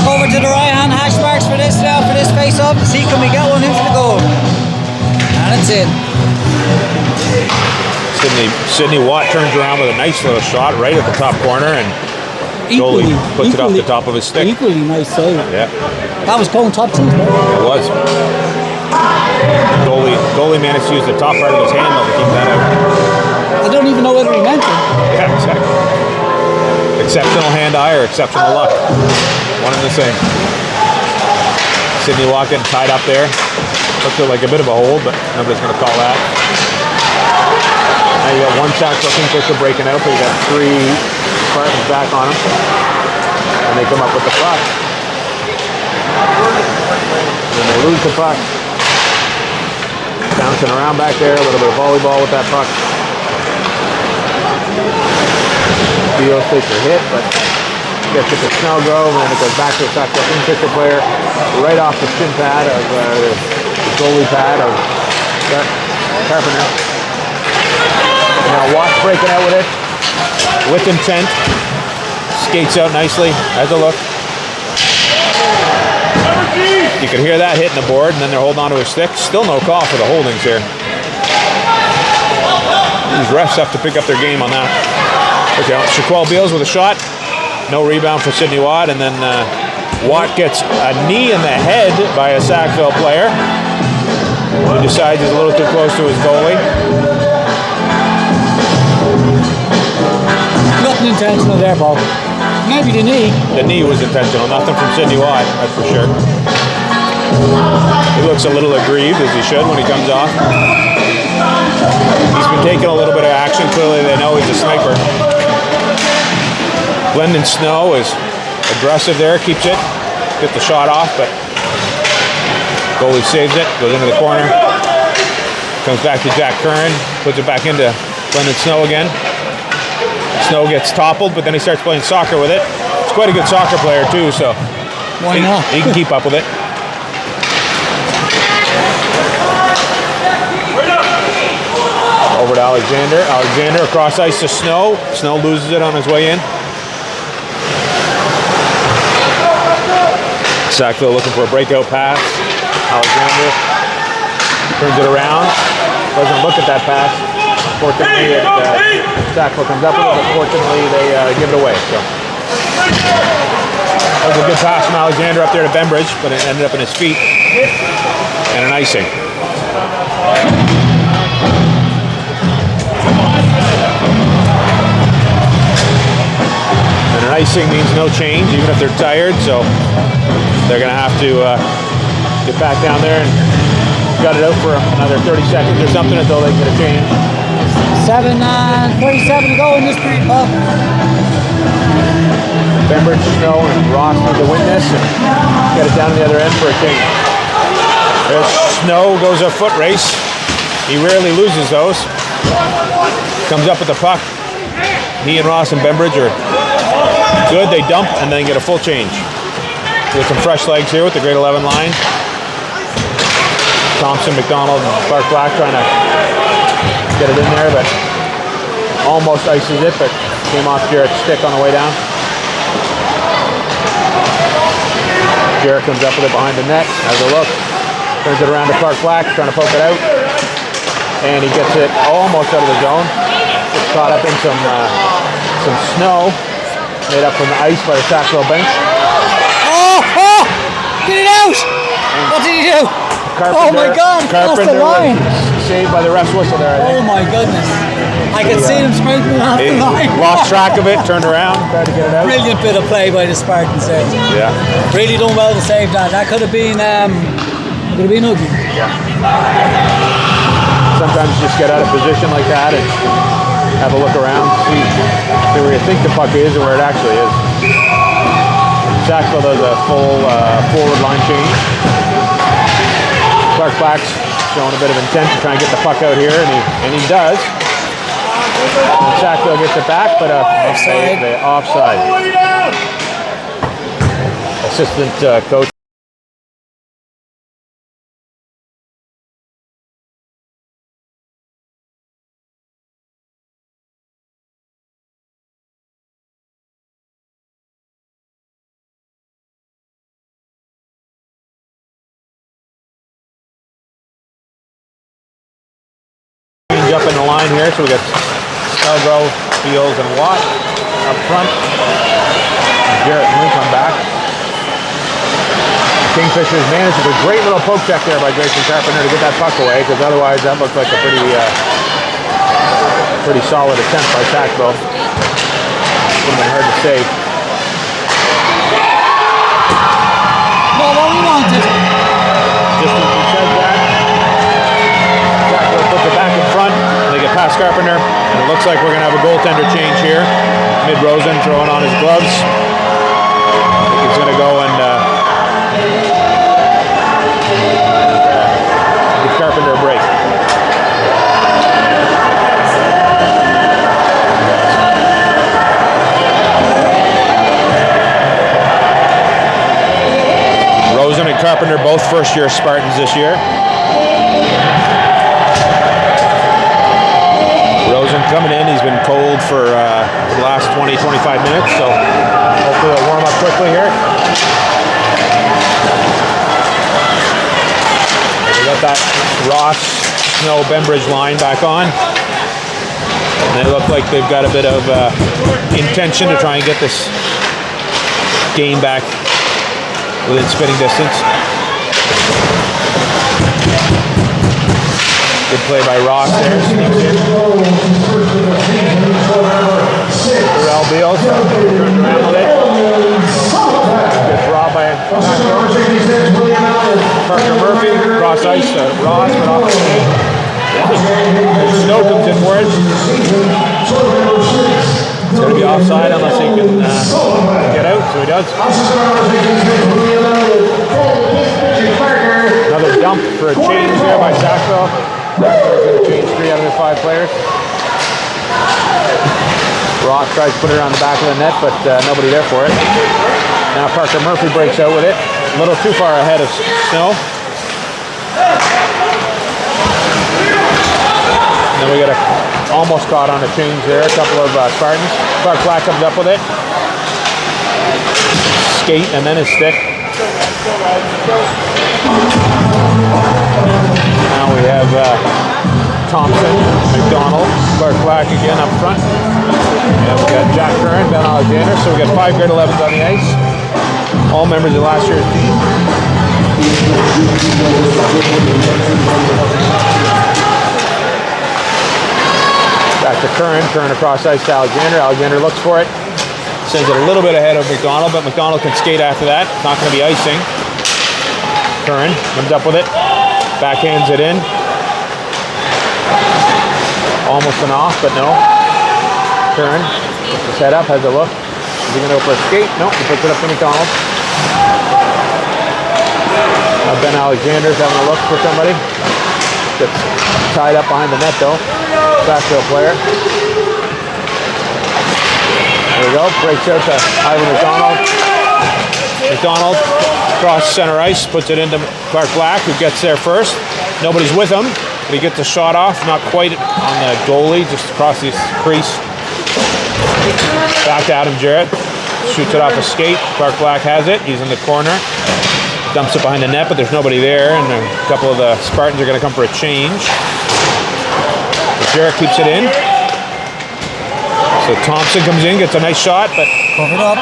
Over to the right-hand hash marks for this face-off to see can we get one into the goal. And it's in. Sidney Watt turns around with a nice little shot right at the top corner, and goalie puts it off the top of his stick. Equally nice save. Yeah. That was going top teeth. It was. Goalie managed to use the top part of his handle to keep that out. I don't even know whether he meant it. Yeah, exactly. Exceptional hand-eye or exceptional luck. One and the same. Sidney Watt getting tied up there. Looked like a bit of a hold, but nobody's going to call that. Now you got one Sackville Kingfisher breaking out, but you got three Spartans back on him. And they come up with the puck. And they lose the puck. Bouncing around back there, a little bit of volleyball with that puck. Beal takes a hit, but gets it to Snellgrove, and then it goes back to the Sackville Kingfisher player, right off the shin pad of the goalie pad of Carpenter. Now Watt's breaking out with it, with intent. Skates out nicely, has a look. You can hear that hitting the board, and then they're holding on to his stick. Still no call for the holdings here. These refs have to pick up their game on that. Okay, Shaquille Beals with a shot. No rebound for Sidney Watt, and then Watt gets a knee in the head by a Sackville player. He decides he's a little too close to his goalie. Nothing intentional there, Paul. Maybe the knee. The knee was intentional, nothing from Sidney Watt, that's for sure. He looks a little aggrieved, as he should when he comes off. He's been taking a little bit of action. Clearly they know he's a sniper. Glendon Snow is aggressive there, keeps it, get the shot off, but goalie saves it, goes into the corner, comes back to Jack Curran, puts it back into Glendon Snow again. Snow gets toppled, but then he starts playing soccer with it. He's quite a good soccer player too, so why not? He can keep up with it. Over to Alexander. Alexander across ice to Snow. Snow loses it on his way in. Sackville looking for a breakout pass. Alexander turns it around. Doesn't look at that pass. Fortunately, Sackville comes up with it, but fortunately they give it away. So that was a good pass from Alexander up there to Bembridge, but it ended up in his feet and an icing. And an icing means no change, even if they're tired. So they're going to have to get back down there and gut it out for another 30 seconds or something until they get a change. 7:47 to go in this period. Bembridge, Snow, and Ross need to win this and get it down to the other end for a change. There's Snow, goes a foot race. He rarely loses those. Comes up with the puck. He and Ross and Bembridge are good. They dump and then get a full change. Get some fresh legs here with the grade 11 line. Thompson, McDonald, and Clark Black trying to get it in there, but almost ices it, but came off Jarrett's stick on the way down. Jarrett comes up with it behind the net, has a look, turns it around to Clark Black, trying to poke it out, and he gets it almost out of the zone. Gets caught up in some snow made up from the ice by the Sackville bench. Oh! Get it out! What did he do? Oh my God! Across the line. Saved by the ref's whistle there, I think. Oh my goodness! I could see him scraping off the line. Lost track of it, turned around, tried to get it out. Brilliant bit of play by the Spartans there. Yeah. Really done well to save that. That could have been ugly. Yeah. Sometimes you just get out of position like that and have a look around, see where you think the puck is and where it actually is. Sackville does a full forward line change. Clark Black's showing a bit of intent to try and get the puck out here, and he does. And Sackville gets it back, but offside. Assistant coach. Up in the line here, so we got Snellgrove, Beals, and Watt up front. Jarrett and Lee come back. Kingfishers managed a great little poke check there by Grayson Carpenter to get that puck away, because otherwise that looked like a pretty solid attempt by Sackville. Would have been hard to save. Well, what we wanted. Just as we said that, Sackville puts it back in front. They get past Carpenter, and it looks like we're going to have a goaltender change here. Mid-Rosen throwing on his gloves. I think he's going to go and give Carpenter a break. Rosen and Carpenter, both first-year Spartans this year. Rosen coming in, he's been cold for the last 20-25 minutes, so hopefully he'll warm up quickly here. We got that Ross, Snow, Bembridge line back on. And they look like they've got a bit of intention to try and get this game back within spitting distance. Good play by Ross there. Sneaks in. Terrell Beals turned around with it. Good draw by Parker Murphy. Cross ice to Ross, but off the skate. Snow comes in for it. It's going to be offside unless he can get out, so he does. Another dump for a change there by Sackville. Sackville's going to change 3 out of the 5 players. Ross tries to put it around the back of the net, but nobody there for it. Now Parker Murphy breaks out with it. A little too far ahead of Snow. And then we got almost caught on a change there. A couple of Spartans. Clark Black comes up with it. Skate and then his stick. Now we have Thompson, McDonald, Clark Black again up front. And we got Jack Curran, Ben Alexander. So we got 5 grade 11s on the ice. All members of last year's team. Back to Curran. Curran across ice to Alexander. Alexander looks for it. Sends it a little bit ahead of McDonald, but McDonald can skate after that. It's not going to be icing. Curran comes up with it. Backhands it in. Almost an off, but no. Curran puts his head up, has a look. Is he going to go for a skate? Nope, he puts it up to McDonald. Now Ben Alexander's having a look for somebody. Gets tied up behind the net though. Backfield player. There we go. Breaks out to Ivan McDonald. McDonald across center ice, puts it into Clark Black, who gets there first. Nobody's with him, but he gets the shot off. Not quite on the goalie, just across the crease. Back to Adam Jarrett. Shoots it off a skate. Clark Black has it. He's in the corner. Dumps it behind the net, but there's nobody there, and a couple of the Spartans are going to come for a change. Jarrett keeps it in. So Thompson comes in, gets a nice shot, but Covered up.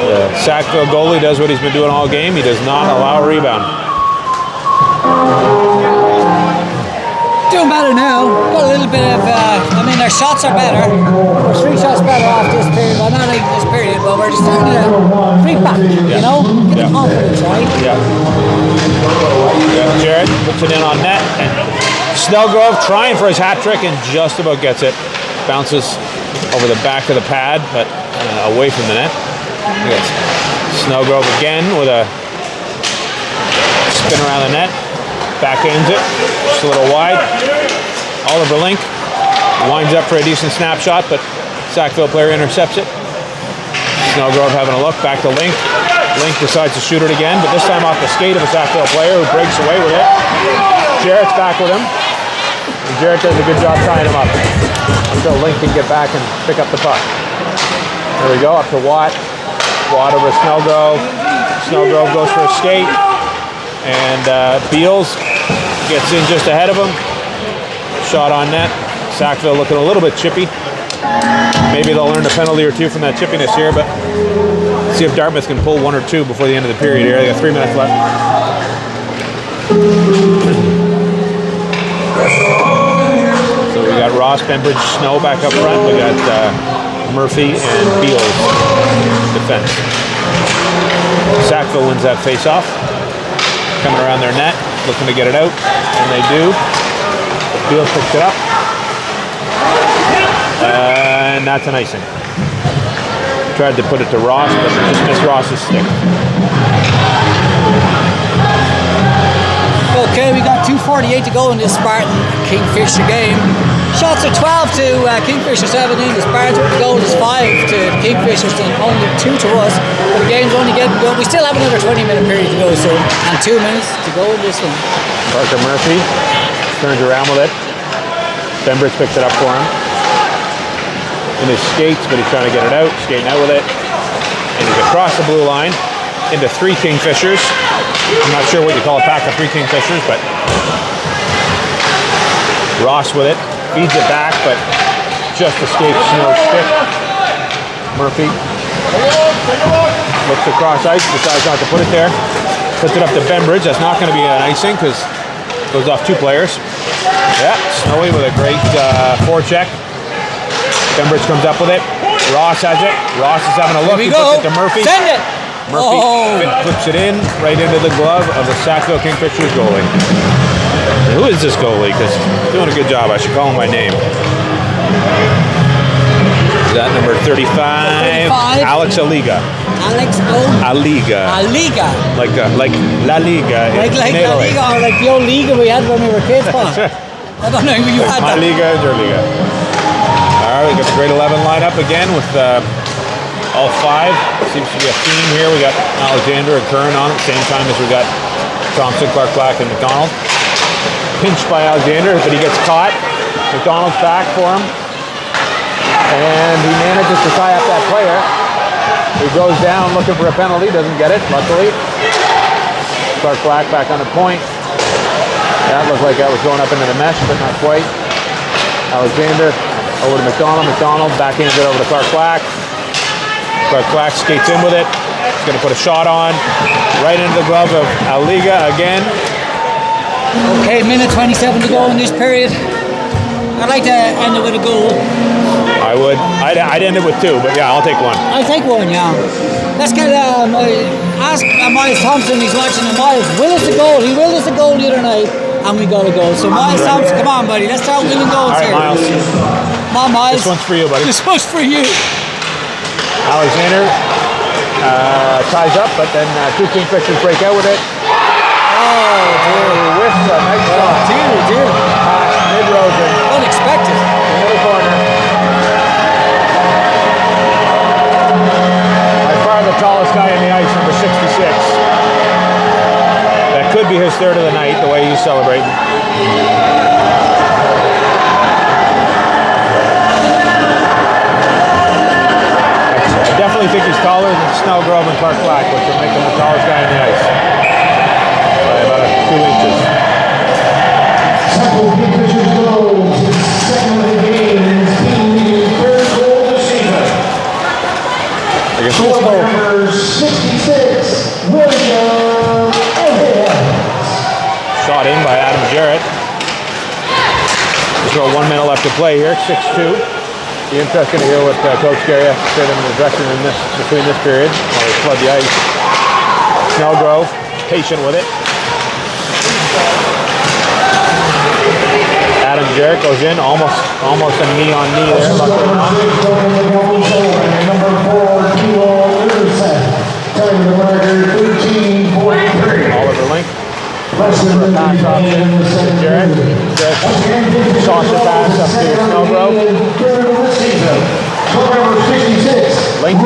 the Sackville goalie does what he's been doing all game. He does not allow a rebound. Doing better now. Got a little bit of, I mean, our shots are better. We're 3 shots better off this period. Well, not like this period, but we're just starting to creep back, you know? Get the confidence, right? Yeah. Jarrett puts it in on net, and Snellgrove trying for his hat trick and just about gets it. Bounces over the back of the pad, but away from the net. Snellgrove again with a spin around the net. Backhands it, just a little wide. Oliver Link winds up for a decent snapshot, but Sackville player intercepts it. Snellgrove having a look, back to Link. Link decides to shoot it again, but this time off the skate of a Sackville player who breaks away with it. Jarrett's back with him. And Jarrett does a good job tying him up until Link can get back and pick up the puck. There we go, up to Watt. Watt over Snellgrove. Snellgrove goes for a skate. And Beals gets in just ahead of him. Shot on net. Sackville looking a little bit chippy. Maybe they'll earn a penalty or two from that chippiness here, but let's see if Dartmouth can pull 1 or 2 before the end of the period here. They got 3 minutes left. So we got Ross, Benbridge, Snow back up front. We got Murphy and Beals defense. Sackville wins that face-off. Coming around their net, looking to get it out, and they do. Beals picks it up. And that's an icing. Tried to put it to Ross, but just missed Ross's stick. Okay, we got 2:48 to go in this Spartan Kingfisher game. Shots are 12 to Kingfisher 17. The Spartans with the goal is 5 to Kingfishers and only 2 to us. But the game's only getting going. We still have another 20-minute period to go, so and 2 minutes to go in this one. Parker Murphy turns around with it. Benbridge picks it up for him. In his skates, but he's trying to get it out, skating out with it. And he's across the blue line into 3 Kingfishers. I'm not sure what you call a pack of 3 Kingfishers, but Ross with it. Feeds it back, but just escapes Snow's stick. Murphy looks across ice, decides not to put it there. Puts it up to Benbridge. That's not going to be an icing because it goes off 2 players. Yeah, Snowy with a great forecheck. Benbridge comes up with it. Ross has it. Ross is having a look. Here we He go. puts it to Murphy. Send it. Murphy flips it in right into the glove of the Sackville Kingfishers goalie. Who is this goalie? Because he's doing a good job. I should call him by name. Is that number 35? 35. Alex Aliga. Alex Aliga. Aliga. Like La Liga Like in La Italy. Liga, or like the old Liga we had when we were kids. I don't know if you had My that. Liga is your Liga. All right, we got the grade 11 lineup again with all 5. Seems to be a theme here. We got Alexander and Curran on at the same time as we got Thompson, Clark Black, and McDonald. Pinched by Alexander, but he gets caught. McDonald's back for him. And he manages to tie up that player. He goes down looking for a penalty, doesn't get it, luckily. Clark Black back on the point. That looked like that was going up into the mesh, but not quite. Alexander over to McDonald. McDonald backhands it over to Clark Black. Clark Black skates in with it. He's going to put a shot on. Right into the glove of Aliga again. Okay, minute 27 to go in this period. I'd like to end it with a goal. I would. I'd end it with 2, but yeah, I'll take 1. I'll take 1, yeah. Let's get ask Miles Thompson. He's watching the Miles. Will us the goal? He willed us the goal the other night, and we got a goal. So Miles Thompson, come on, buddy. Let's start winning goals All right, here. Miles. Come on, Miles. This one's for you, buddy. This one's for you. Alexander ties up, but then 2 Kingfishers break out with it. Oh, dear. With a nice shot. Dear. Past mid-Rosen. Unexpected. Middle corner. By far the tallest guy in the ice, number 66. That could be his 3rd of the night, the way he's celebrating. I definitely think he's taller than Snellgrove and Clark Black, which will make him the tallest guy in the ice. By about 2 inches. Temple Kingfishers goals. Second of the game. His team needed 3rd goal of the season. Score by number 66, William Evans. Shot in by Adam Jarrett. There's about 1 minute left to play here, 6-2. Be interesting to hear what Coach Gary has to say to them in the dressing room between this period while they flood the ice. Snellgrove, patient with it. Adam Jarrett goes in, almost a knee on knee there. Luckily not. Number 4, Kilo Anderson. Time the record 13:43. Oliver Link. Less than For a pass option to Jarrett. Jarrett saucer pass up to Snellgrove. Number 66. Link.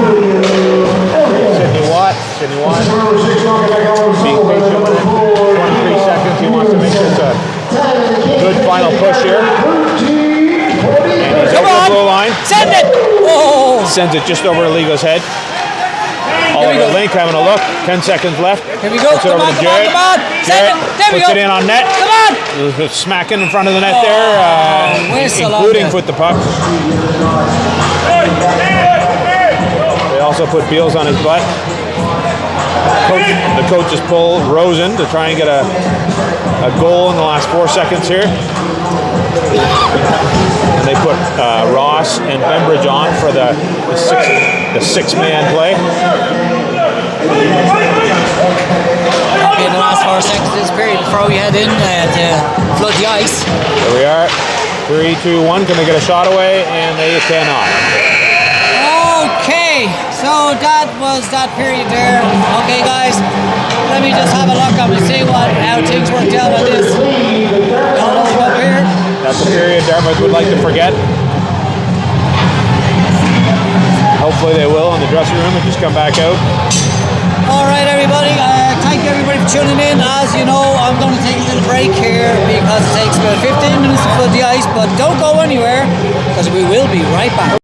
Sidney Watt. Being patient with it. 23 seconds. He wants to make this a good final push here. And he's over the blue line. Send it! Oh! Sends it just over Aligo's head. Oliver Link having a look. 10 seconds left. Here we go. Puts it over to Jarrett. Come on. Send it. There we Puts go. it in on net. Come on. Smacking in front of the net there, whistle including on with the puck. They also put Beals on his butt. The coaches pull Rosen to try and get a goal in the last 4 seconds here. And they put Ross and Bembridge on for the six-man play. Okay, the last 4 seconds of this period before we head in to flood the ice. There we are. 3, 2, 1. Can they get a shot away? And they cannot. Okay, so that was that period there. Okay, guys, let me just have a look up and see how things worked out on this. Don't hold up here. That's a period Dartmouth would like to forget. Hopefully they will in the dressing room and just come back out. All right, everybody. Thank you, everybody, for tuning in. As you know, I'm going to take a little break here because it takes about 15 minutes to flood the ice, but don't go anywhere because we will be right back.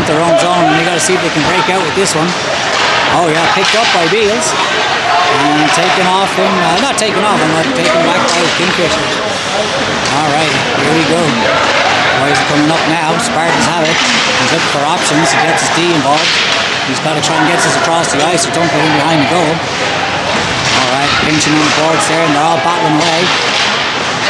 into their own zone, and we got to see if they can break out with this one. Oh yeah, picked up by Beals and taken off him. Not taken off him, but taken back by the Kingfishers. All right, here we go. Boys are coming up now. Spartans have it. He's looking for options. He gets his D involved. He's got to try and get us across the ice, or don't get in behind the goal. All right, pinching on the boards there, and they're all battling away.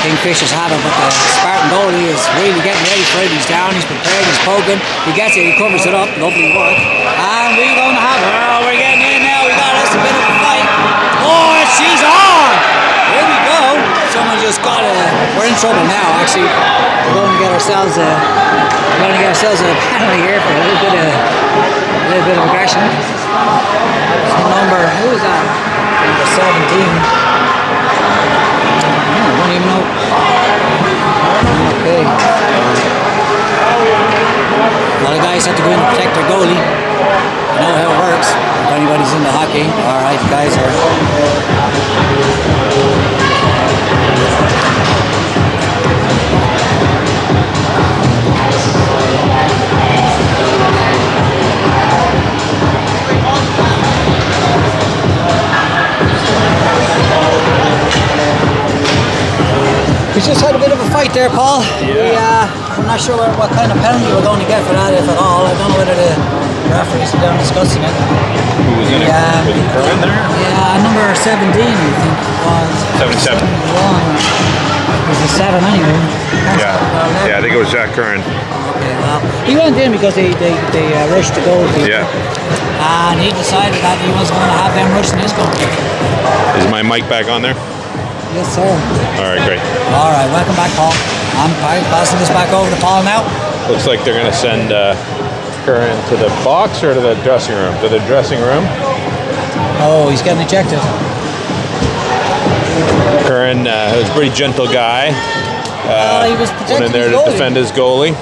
Kingfishers have it, but the Spartan goalie is really getting ready for it. He's down, he's prepared, he's poking. He gets it, he covers it up. Lovely work. And we're going to have it. Oh, we're getting in now. We got us a bit of a fight. Oh, she's on! Here we go. Someone just got a... We're in trouble now, actually. We're going to get ourselves a... penalty here for a little bit of aggression. Some number... Who is that? Number 17. I don't even know. Okay. A lot of guys have to go in and protect their goalie. You know how it works. If anybody's into hockey. Alright, guys are... We just had a bit of a fight there, Paul. Yeah. I'm not sure what kind of penalty we're going to get for that, if at all. I don't know whether the referees are down discussing it. Who was in it? Was it Curran there? Yeah, number 17, I think it was. 77. 71. It was a 7 anyway. Yeah, I think it was Jack Curran. Okay, well, he went in because they rushed the goal. Yeah. And he decided that he wasn't going to have them rushing his goal. Is my mic back on there? Yes, sir. All right, great. All right, welcome back, Paul. I'm passing this back over to Paul now. Looks like they're going to send Curran to the box or to the dressing room? To the dressing room. Oh, he's getting ejected. Curran was a pretty gentle guy. He was protecting went in there his to goalie. defend his goalie.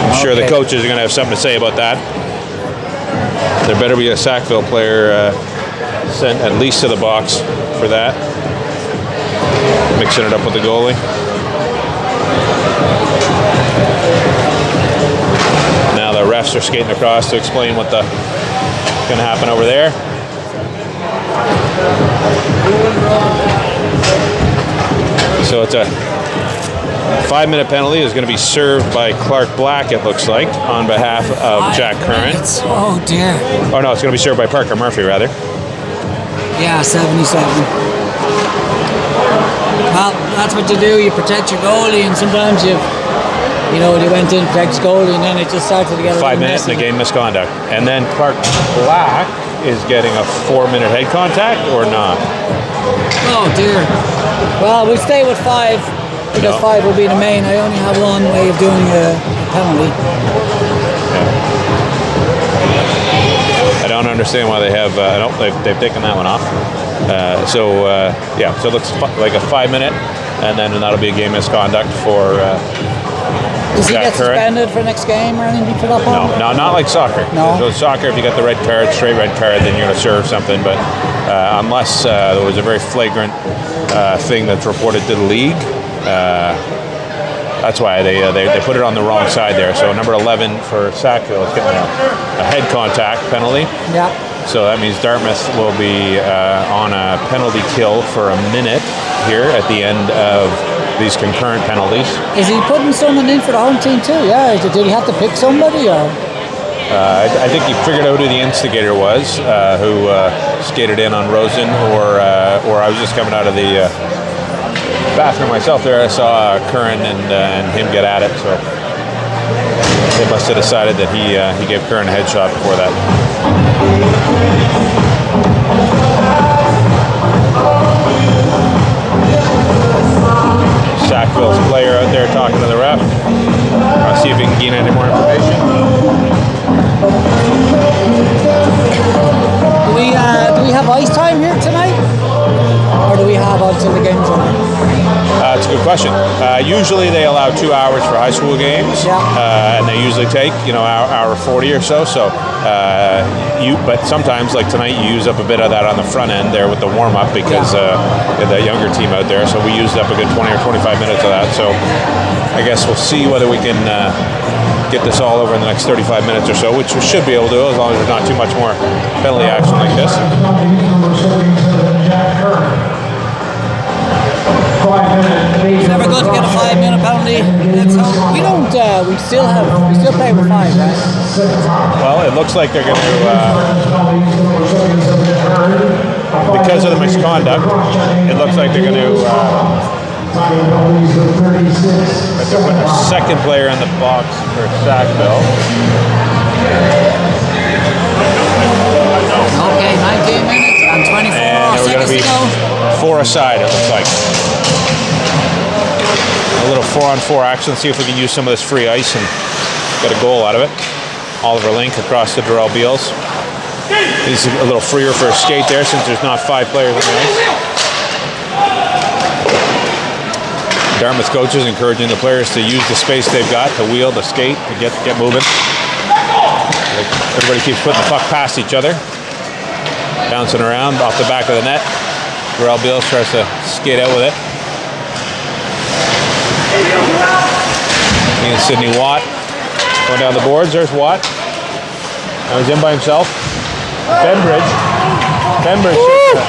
I'm sure the coaches are going to have something to say about that. There better be a Sackville player sent at least to the box for that. Mixing it up with the goalie. Now the refs are skating across to explain what's going to happen over there. So it's a 5-minute penalty is going to be served by Clark Black, it looks like, on behalf of Jack Curran. Oh dear. Oh no, it's going to be served by Parker Murphy, rather. Yeah, 77. Well, that's what you do. You protect your goalie, and sometimes they went in to protect his goalie, and then it just started to get a 5 minutes and a game misconduct. And then Clark Black is getting a 4-minute head contact, or not? Oh dear. Well, we'll stay with 5 because 5 will be the main. I only have one way of doing a penalty. I don't understand why they have. They've taken that one off. So it looks like a 5-minute, and then that'll be a game misconduct for. Does he Jack get Curran. suspended for next game or anything for that? No, not like soccer. No. So soccer, if you got the red card, straight red card, then you're going to serve something. But unless there was a very flagrant thing that's reported to the league, that's why they put it on the wrong side there. So number 11 for Sackville is getting a head contact penalty. Yeah. So that means Dartmouth will be on a penalty kill for a minute here at the end of these concurrent penalties. Is he putting someone in for the home team too? Yeah. Did he have to pick somebody or? I think he figured out who the instigator was, who skated in on Rosen, or I was just coming out of the bathroom myself there. I saw Curran and him get at it, so they must have decided that he gave Curran a headshot before that. Sackville's player out there talking to the ref. I'll see if we can gain any more information. Do we have ice time here tonight? Or do we have until the game's over? It's a good question. Usually they allow 2 hours for high school games, and they usually take hour 40 or so. But sometimes, like tonight, you use up a bit of that on the front end there with the warm up because you have that younger team out there. So we used up a good 20 or 25 minutes of that. So I guess we'll see whether we can get this all over in the next 35 minutes or so, which we should be able to do as long as there's not too much more penalty action like this. It's never good to get a 5-minute penalty. We still play with 5, right? Well, it looks like they're going to, because of the misconduct, it looks like they're going to, they're putting a second player in the box for Sackville. Okay, 19 minutes and 24 and we're going to be 4 aside, it looks like. A little 4-on-4 action, see if we can use some of this free ice and get a goal out of it. Oliver Link across to Darrell Beals. He's a little freer for a skate there since there's not 5 players on the ice. Dartmouth coaches encouraging the players to use the space they've got to wheel, to skate, to get moving. Everybody keeps putting the puck past each other. Bouncing around off the back of the net. Darrell Beals tries to skate out with it. And Sidney Watt going down the boards. There's Watt. Now he's in by himself. Benbridge hits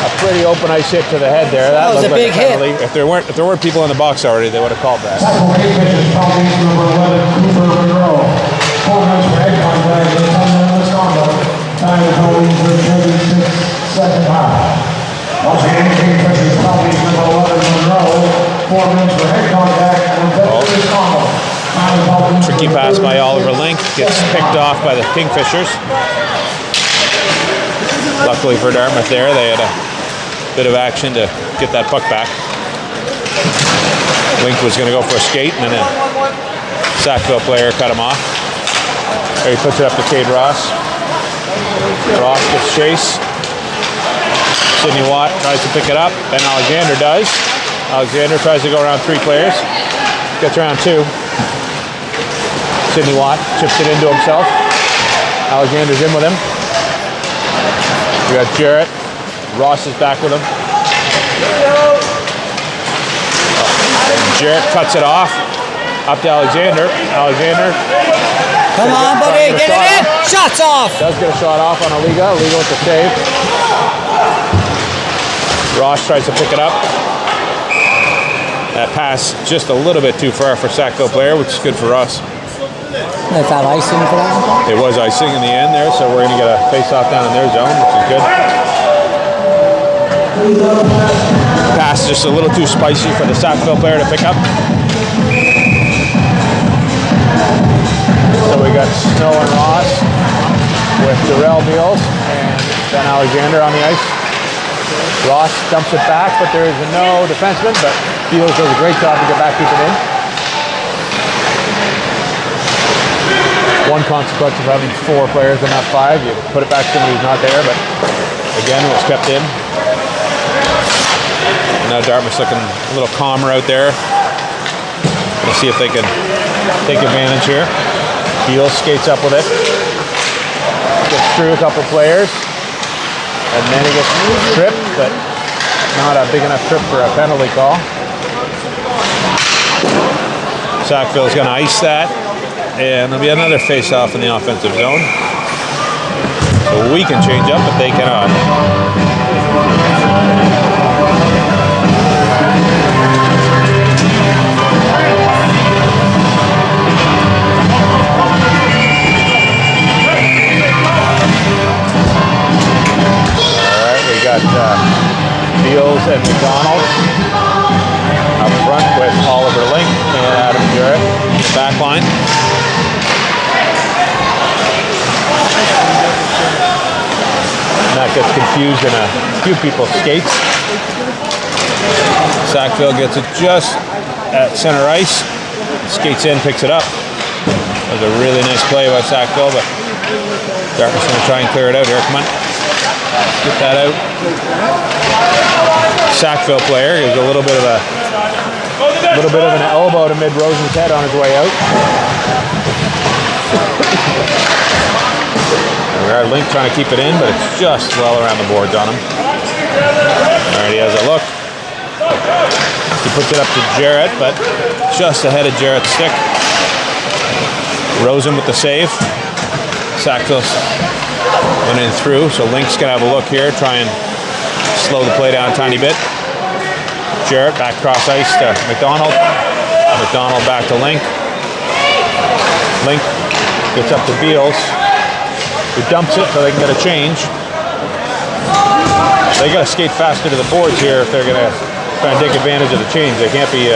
a pretty open ice hit to the head there. That was a big hit. If there weren't people in the box already, they would have called that. Once again, Kingfishers penalties number 11 Monroe, 4 minutes for head contact and this combo. Tricky pass by Oliver Link, gets picked off by the Kingfishers. Luckily for Dartmouth there, they had a bit of action to get that puck back. Link was going to go for a skate, and then a Sackville player cut him off. There he puts it up to Cade Ross. Ross gets chase. Sidney Watt tries to pick it up. Ben Alexander does. Alexander tries to go around 3 players. Gets around 2. Sidney Watt chips it into himself. Alexander's in with him. We got Jarrett. Ross is back with him. And Jarrett cuts it off. Up to Alexander. Alexander. Come on, buddy. Get it in. Shots off. Does get a shot off on Aliga. Aliga with the save. Ross tries to pick it up. That pass just a little bit too far for Sackville player, which is good for us. Is that icing for that? It was icing in the end there, so we're going to get a face-off down in their zone, which is good. Pass just a little too spicy for the Sackville player to pick up. So we got Snow and Ross with Darrell Beals and Ben Alexander on the ice. Ross dumps it back, but there is no defenseman, but Beals does a great job to get back people in. One consequence of having 4 players and not 5, you put it back to somebody who's not there, but again, it was kept in. Now Dartmouth's looking a little calmer out there. We'll see if they can take advantage here. Beals skates up with it. Gets through a couple players. And then he gets tripped, but not a big enough trip for a penalty call. Sackville's going to ice that. And there'll be another face-off in the offensive zone. So we can change up, but they cannot. Got Beals and McDonald up front with Oliver Link and Adam Jarrett. Back line. And that gets confused in a few people's skates. Sackville gets it just at center ice. Skates in, picks it up. That was a really nice play by Sackville, but Dartmouth's going to try and clear it out here. Come on. Get that out. Sackville player gives a little bit of a A little bit of an elbow to mid-Rosen's head on his way out. We are Link trying to keep it in, but it's just well around the boards on him. All right, he has a look. He puts it up to Jarrett, but just ahead of Jarrett's stick. Rosen with the save. Sackville went in through, so Link's gonna have a look here, try and slow the play down a tiny bit. Jarrett back cross ice to McDonald. McDonald back to Link. Link gets up to Beals, who dumps it so they can get a change. They got to skate faster to the boards here if they're going to try and take advantage of the change. They can't be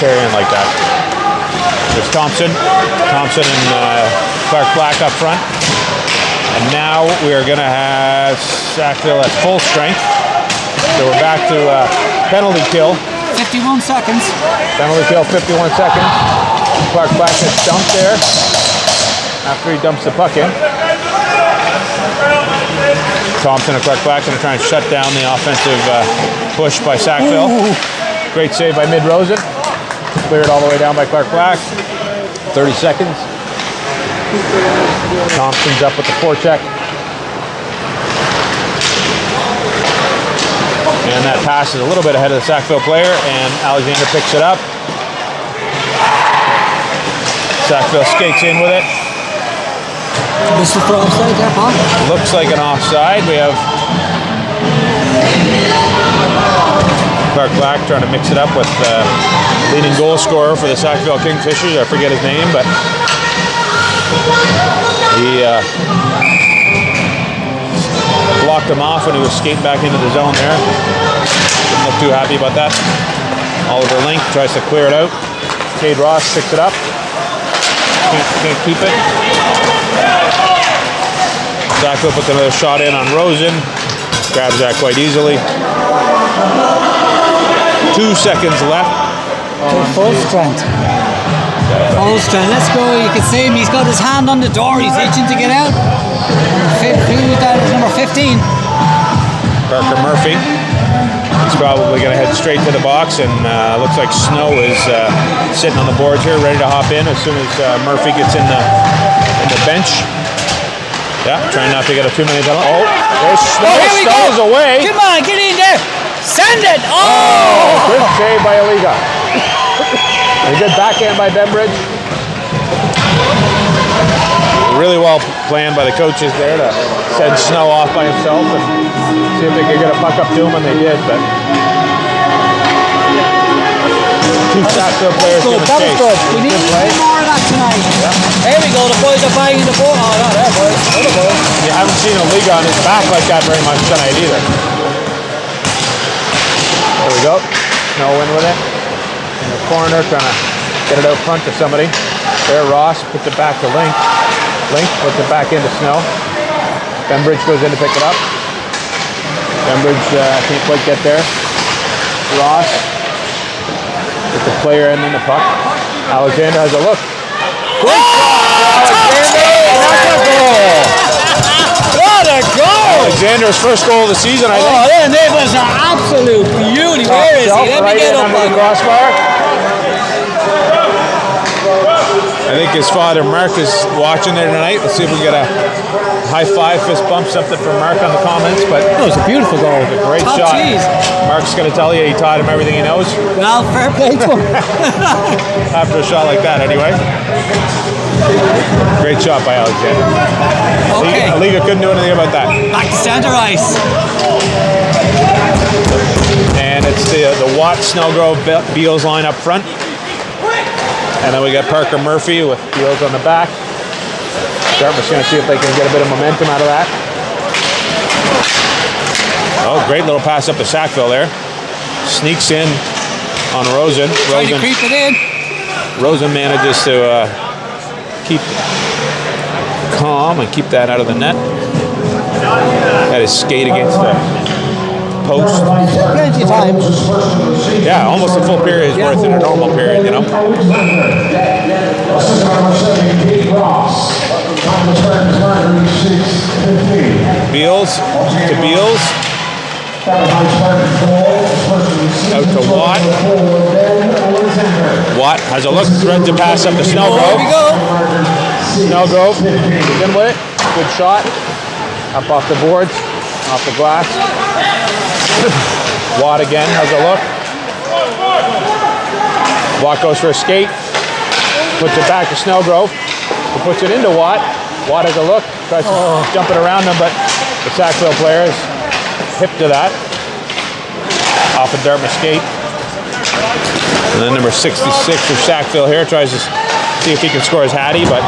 carrying like that. There's Thompson. Thompson and Clark Black up front. And now we are going to have Sackville at full strength. So we're back to penalty kill. 51 seconds. Penalty kill, 51 seconds. Clark Black gets dumped there after he dumps the puck in. Thompson and Clark Black going to try and shut down the offensive push by Sackville. Ooh. Great save by mid-Rosen. Cleared all the way down by Clark Black. 30 seconds. Thompson's up with the forecheck. And that pass is a little bit ahead of the Sackville player, and Alexander picks it up. Sackville skates in with it. This is for offside there, Paul. Looks like an offside. We have Clark Black trying to mix it up with leading goal scorer for the Sackville Kingfishers. I forget his name, but he blocked him off when he was skating back into the zone there. Didn't look too happy about that. Oliver Link tries to clear it out. Cade Ross picks it up. Can't keep it. Sackville puts another shot in on Rosen. Grabs that quite easily. 2 seconds left. Full strength. Full strength. Let's go. You can see him. He's got his hand on the door. He's itching to get out. That is number 15. Parker Murphy. He's probably going to head straight to the box, and looks like Snow is sitting on the boards here, ready to hop in as soon as Murphy gets in the bench. Yeah, trying not to get a 2-minute penalty. Oh, there's Snow. Snow's away. Come on, get in there. Send it. Oh! Good save by Aliga. A good backhand by Bembridge. Really well planned by the coaches there to send Snow off by himself and see if they could get a puck up to him, and they did, but two Sackville players giving That was chase. good. We need more of that tonight. Yeah. There we go. The boys are banging the ball. Oh, not there, boys. Other boys. You haven't seen Aliga on his back like that very much tonight either. There we go. Snow in with it. In the corner, trying to get it out front to somebody. There, Ross puts it back to Link. Link puts it back into Snow. Bembridge goes in to pick it up. Bembridge can't quite get there. Ross with the player and then the puck. Alexander has a look. Great shot for Alexander. That's a goal. What a goal! Alexander's first goal of the season, I think. Oh, yeah, that was an absolute beauty. Where is he? Let me get up under the on crossbar. I think his father Mark is watching there tonight. Let's see if we can get a high five, fist bump, something from Mark on the comments. But That was a beautiful goal. a great Top shot. cheese. Mark's going to tell you he taught him everything he knows Well, fair play to him. after a shot like that. Anyway, great shot by Alexander. Okay. Aliga couldn't do anything about that. Back to center ice. And it's the Watt, Snellgrove, Beals line up front. And then we got Parker Murphy with Beals on the back. Dartmouth's going to see if they can get a bit of momentum out of that. Oh, great little pass up to Sackville there. Sneaks in on Rosen. Trying to creep it in. Rosen manages to keep calm and keep that out of the net. Had his skate against the post. Plenty of time. Yeah, almost a full period is worth in a normal period, you know. Beals to Beals. Out to Watt. Watt has a look, threads a pass up to There Snowgrove. we go. Snowgrove is in with it. Good shot. Up off the boards, off the glass. Watt again has a look. Watt goes for a skate. Puts it back to Snowgrove. He puts it into Watt. Watt has a look. Tries to jump it around him, but the Sackville player is hip to that. Off a Dartmouth skate. And then number 66 for Sackville here tries to see if he can score his hattie, but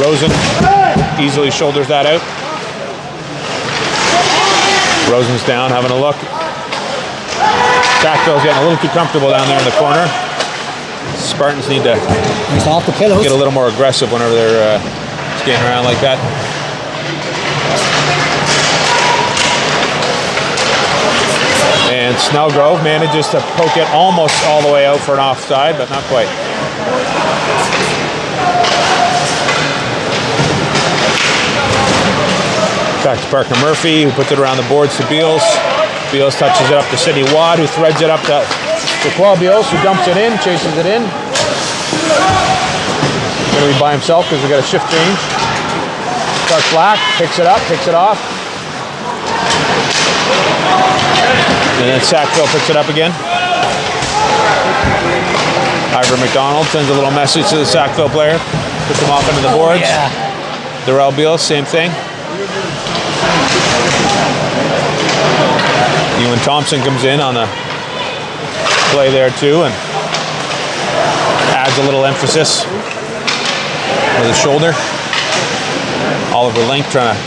Rosen easily shoulders that out. Rosen's down, having a look. Sackville's getting a little too comfortable down there in the corner. Spartans need to He's off the pillows. get a little more aggressive whenever they're skating around like that. And Snellgrove manages to poke it almost all the way out for an offside, but not quite. Back to Parker Murphy, who puts it around the boards to Beals. Beals touches it up to Sidney Watt, who threads it up to Qua Beals, who dumps it in, chases it in. Going to be by himself because we got a shift change. Clark Black picks it up, picks it off. And then Sackville picks it up again. Ivor McDonald sends a little message to the Sackville player. Puts him off into the boards. Yeah. Darrell Beals, same thing. Ewan Thompson comes in on the play there too and adds a little emphasis with his shoulder. Oliver Link trying to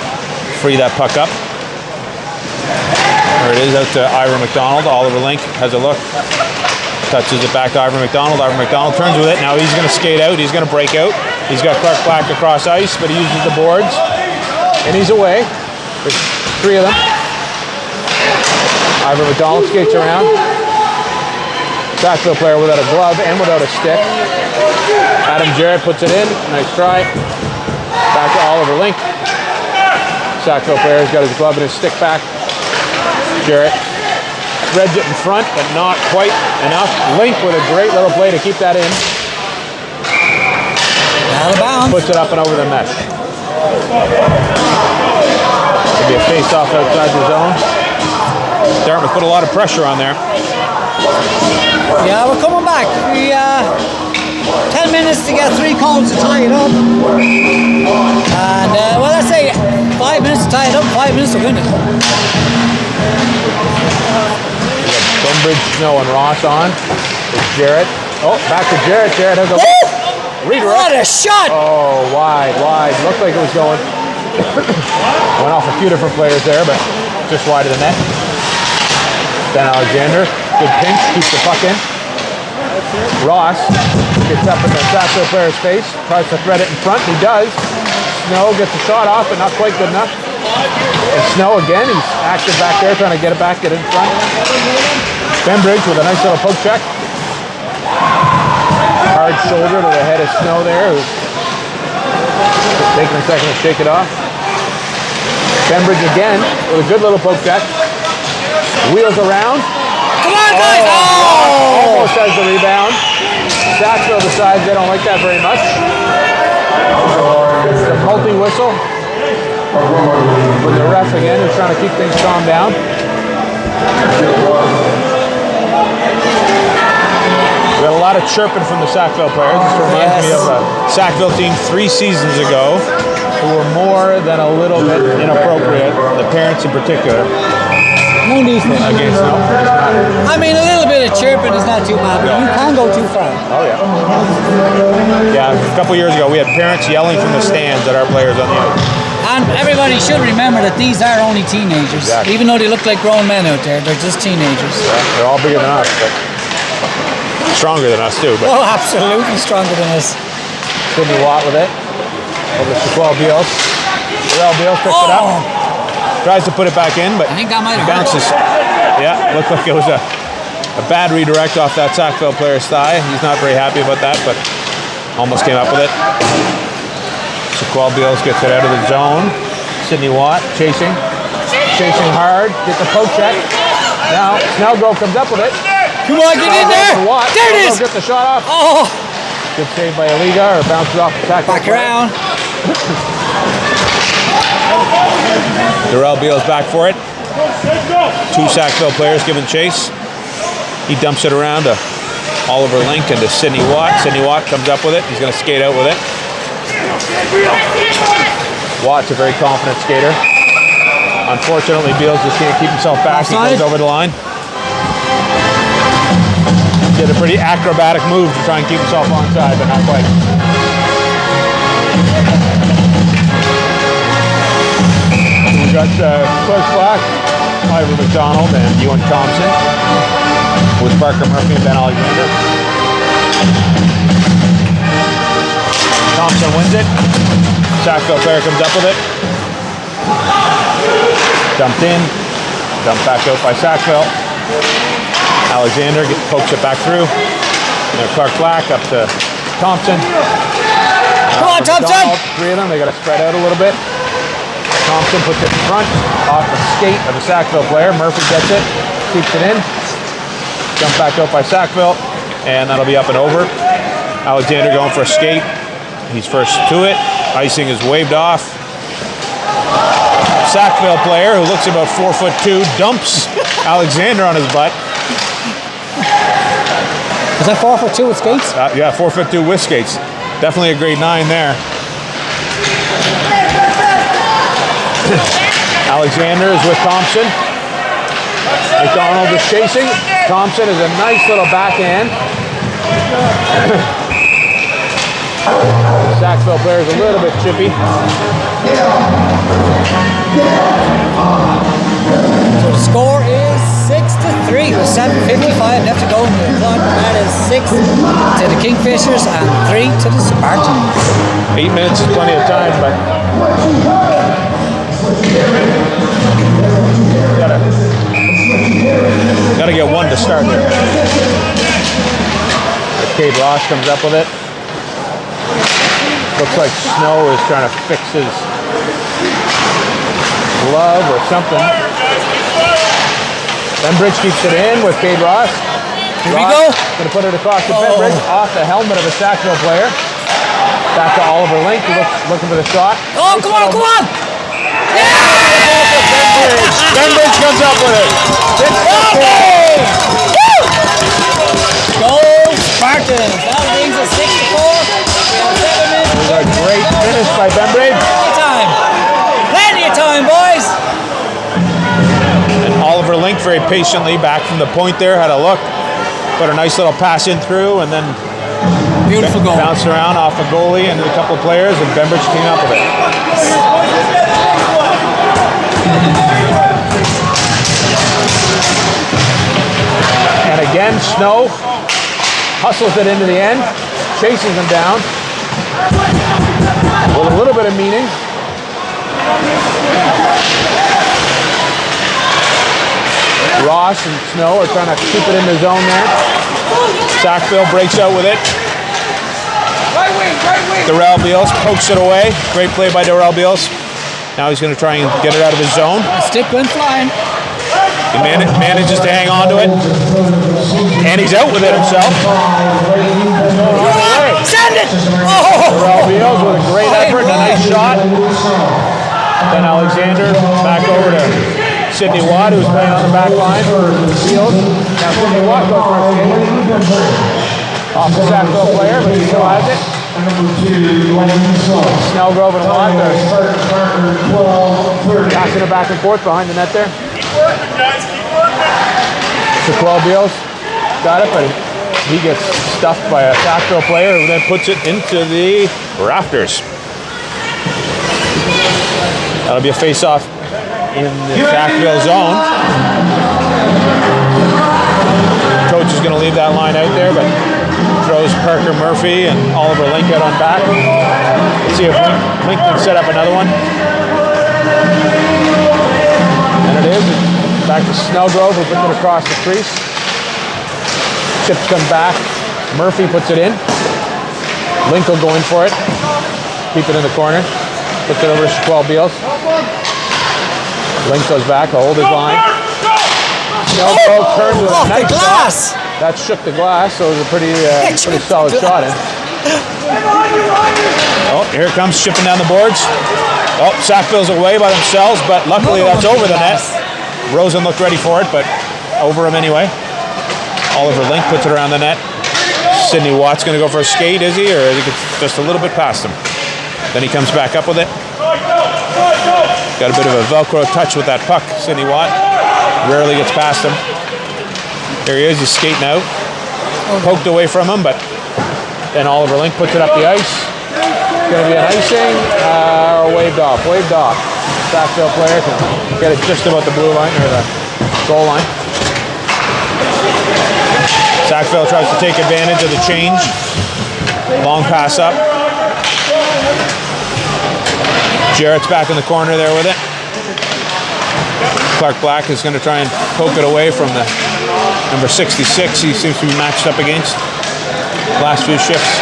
free that puck up. There it is, out to Ivor McDonald. Oliver Link has a look. Touches it back to Ivor McDonald. Ivor McDonald turns with it. Now he's going to skate out. He's going to break out. He's got Clark Black across ice, but he uses the boards. And he's away. There's three of them. Ivor McDonald skates around. Sackville player without a glove and without a stick. Adam Jarrett puts it in. Nice try. Back to Oliver Link. Sackville player's got his glove and his stick back. Jarrett threads it in front, but not quite enough. Link with a great little play to keep that in. Out of bounds. Puts it up and over the mesh. It'll be a face-off outside the zone. Dartmouth put a lot of pressure on there. Yeah, we're coming back. We 10 minutes to get 3 cones to tie it up. And well, let's say 5 minutes to tie it up, 5 minutes to win it. We got Bumbridge, Snow, and Ross on. It's Jarrett. Oh, back to Jarrett. Jarrett has a redirect. What a shot! Oh, wide. Looked like it was going. Went off a few different players there, but just wide of the net. Ben Alexander, good pinch, keeps the puck in. Ross gets up in the Sackville player's face, tries to thread it in front, he does. Snow gets the shot off, but not quite good enough. And Snow again, he's active back there, trying to get it back, get it in front. Bembridge with a nice little poke check. Hard shoulder to the head of Snow there, who's taking a second to shake it off. Bembridge again with a good little poke check. Wheels around. Come on, guys! Oh! Almost has the rebound. Sackville decides they don't like that very much. It's the multi-whistle. With the ref again, who's trying to keep things calmed down. We got a lot of chirping from the Sackville players. This reminds me of a Sackville team 3 seasons ago who were more than a little bit inappropriate, the parents in particular. No need for it. Against no. I mean, a little bit of chirping is not too bad, but you can go too far. Oh yeah. Yeah, a couple years ago we had parents yelling from the stands at our players on the ice. And everybody should remember that these are only teenagers. Exactly. Even though they look like grown men out there, they're just teenagers. Yeah, they're all bigger than us, but stronger than us too. But Oh, absolutely stronger than us. Sidney Watt with it. Over to Quell Beals. Darrell Beals picks it up. Tries to put it back in, but I think that might have bounces. Yeah, looked like it was a bad redirect off that Sackville player's thigh. He's not very happy about that, but almost came up with it. So Quell Beals gets it out of the zone. Sidney Watt chasing hard, gets a poke check. Now Snellgrove comes up with it. Come on, get in there. There it is. Get the shot off. Oh, Good save by Aliga, or bounces off the tackle. back around. Darrell Beal's back for it. Two Sackville players giving chase. He dumps it around to Oliver Link and to Sidney Watt. Sidney Watt comes up with it. He's going to skate out with it. Watt's a very confident skater. Unfortunately, Beals just can't keep himself back. He goes over the line. Did a pretty acrobatic move to try and keep himself onside, but not quite. We got Clark Black, Ivor McDonald, and Ewan Thompson with Parker Murphy and Ben Alexander. Thompson wins it. Sackville player comes up with it. Dumped in. Dumped back out by Sackville. Alexander pokes it back through. Clark Black up to Thompson. Come on, Thompson! Three of them. They got to spread out a little bit. Thompson puts it in front, off the skate of a Sackville player. Murphy gets it, keeps it in. Jump back out by Sackville, and that'll be up and over. Alexander going for a skate. He's first to it. Icing is waved off. Sackville player, who looks about 4'2", dumps Alexander on his butt. Is that 4'2" with skates? Yeah, 4'2" with skates. Definitely a grade 9 there. Alexander is with Thompson. McDonald is chasing. Thompson is a nice little backhand. Sackville player is a little bit chippy. So the score is 6-3 with 7:55 left to go in the clock. That is 6 to the Kingfishers and 3 to the Spartans. 8 minutes is plenty of time, but gotta get one to start there. Cade Ross comes up with it. Looks like Snow is trying to fix his glove or something. Bembridge keeps it in with Cade Ross. Here we go. Going to put it across the Bembridge, off the helmet of a Sackville player. Back to Oliver Link, looking for the shot. Oh, come on, come on! Bembridge comes up with it. Go Spartans! That brings us 6-4. A great finish by Bembridge. Plenty of time, boys. And Oliver Link very patiently back from the point there, had a look, put a nice little pass in through, and then Beautiful goal. bounced around off a goalie and a couple of players, and Bembridge came up with it. And again, Snow hustles it into the end, chases them down with a little bit of meaning. Ross and Snow are trying to keep it in the zone there. Sackville breaks out with it. Darrell Beals pokes it away. Great play by Darrell Beals. Now he's going to try and get it out of his zone. Stick went flying. He manages to hang on to it. And he's out with it himself. Send it! Oh! Darrell Beals with a great effort and a nice shot. Then Alexander back over to Sidney Watt, who's playing on the back line for Beals. Now Sidney Watt goes for a skate. Off the Sackville player, but he still has it. Snellgrove and Watt are passing it back and forth behind the net there. Sequel Beals got it, but he gets stuffed by a Sackville player who then puts it into the rafters. That'll be a face-off in the Sackville zone. Coach is going to leave that line out there, but throws Parker Murphy and Oliver Link out on back. Let's see if Link can set up another one. And it is. Back to Snellgrove, who puts it across the crease. Chips come back. Murphy puts it in. Link will go in for it. Keep it in the corner. Puts it over to Sequel Beals. Link goes back to hold his line. Snellgrove turns with a nice shot. That shook the glass, so it was a pretty solid shot in. Oh, here it comes, chipping down the boards. Oh, Sackville's away by themselves, but luckily that's over the net. Rosen looked ready for it, but over him anyway. Oliver Link puts it around the net. Sidney Watt's going to go for a skate, is he? Or is he just a little bit past him? Then he comes back up with it. Got a bit of a Velcro touch with that puck, Sidney Watt. Rarely gets past him. There he is, he's skating out. Poked away from him, but then Oliver Link puts it up the ice. Going to be an icing or waved off. Waved off. Sackville player can get it just about the blue line or the goal line. Sackville tries to take advantage of the change. Long pass up. Jarrett's back in the corner there with it. Clark Black is going to try and poke it away from the number 66 he seems to be matched up against. Last few shifts.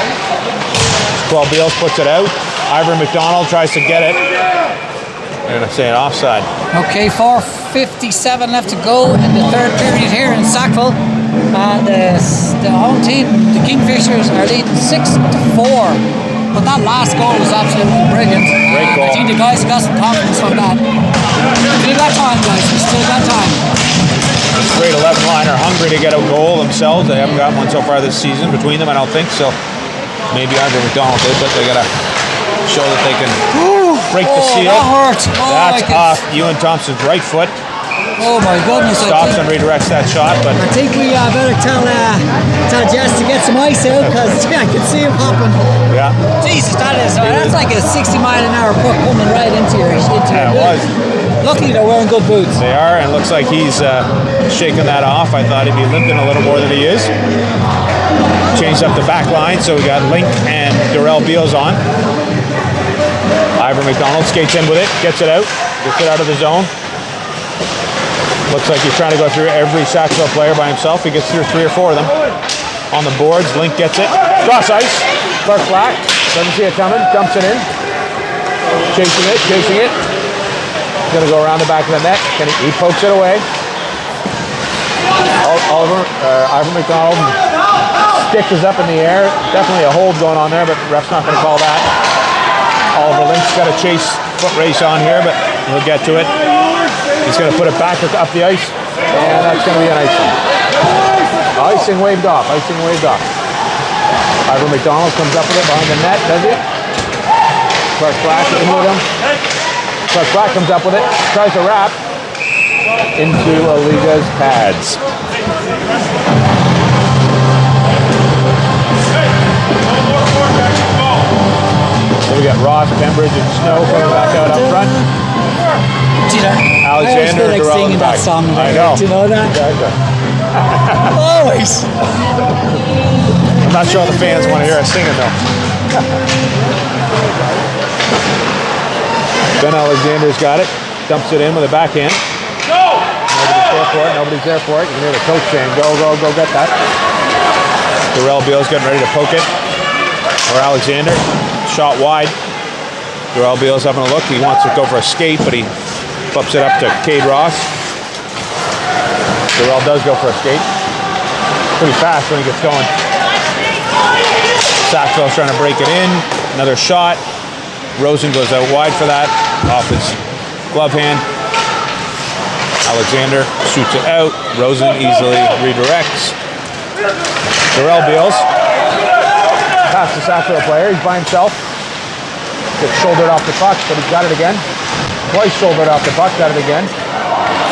12 Beals puts it out. Ivor McDonald tries to get it. They're going to say it offside. Okay, 4:57 left to go in the third period here in Sackville. The home team, the Kingfishers, are leading 6-4. But that last goal was absolutely brilliant. Great goal. I think the guys got some confidence from that. We've got time, guys. We've still got time. This great 11 liner, hungry to get a goal themselves. They haven't got one so far this season between them, I don't think. So maybe Ivor McDonald did, but they got to show that they can break the seal. That hurt. That's off Ewan Thompson's right foot. Oh my goodness. Stops and redirects that shot, but I think we better tell Jess to get some ice out because I can see him hopping. yeah. Jesus, that's like a 60-mile-an-hour puck coming right into your Yeah, it boot. was. Luckily they're wearing good boots. They are, and it looks like he's shaking that off. I thought he'd be limping a little more than he is. Changed up the back line, so we got Link and Darrell Beals on. Ivor McDonald skates in with it, gets it out of the zone. Looks like he's trying to go through every Sackville player by himself. He gets through 3 or 4 of them. On the boards, Link gets it. Cross ice. Clark Black doesn't see it coming. Dumps it in. Chasing it. He's going to go around the back of the net. He pokes it away. Ivor McDonald. Stick is up in the air. Definitely a hold going on there, but the ref's not going to call that. Oliver Link's got a chase foot race on here, but he'll get to it. He's going to put it back up the ice, and that's going to be an icing. Icing waved off. Ivor McDonald comes up with it behind the net, does he? Clark Black in with him. Clark Black comes up with it, tries to wrap into Aliga's pads. So we got Ross, Pembridge, and Snow coming back out up front. Alexander, I always feel like singing that song. I know. Do you know that? Exactly. Always. I'm not sure the fans want to hear us singing though. Ben Alexander's got it. Dumps it in with a backhand. Nobody's there for it. You can hear the coach saying, go get that. Darrell Beals getting ready to poke it. Or Alexander. Shot wide. Darrell Beals having a look. He wants to go for a skate, but he flips it up to Cade Ross. Darrell does go for a skate. Pretty fast when he gets going. Sackville's trying to break it in. Another shot. Rosen goes out wide for that. Off his glove hand. Alexander shoots it out. Rosen easily redirects. Darrell Beals. Past the Sackville player. He's by himself. Gets shouldered off the puck, but he's got it again. Twice shouldered off the puck, got it again.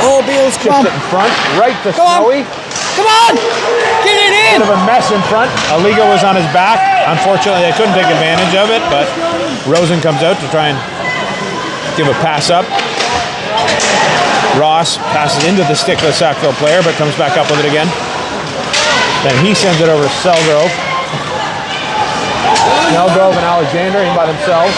Oh, Beals, come on. Chips it in front, right to Come on. Snowy. Come on! Get it in! Bit of a mess in front. Aliga was on his back. Unfortunately, they couldn't take advantage of it, but Rosen comes out to try and give a pass up. Ross passes into the stick of the Sackville player, but comes back up with it again. Then he sends it over to Selgrove. Snellgrove and Alexander in by themselves.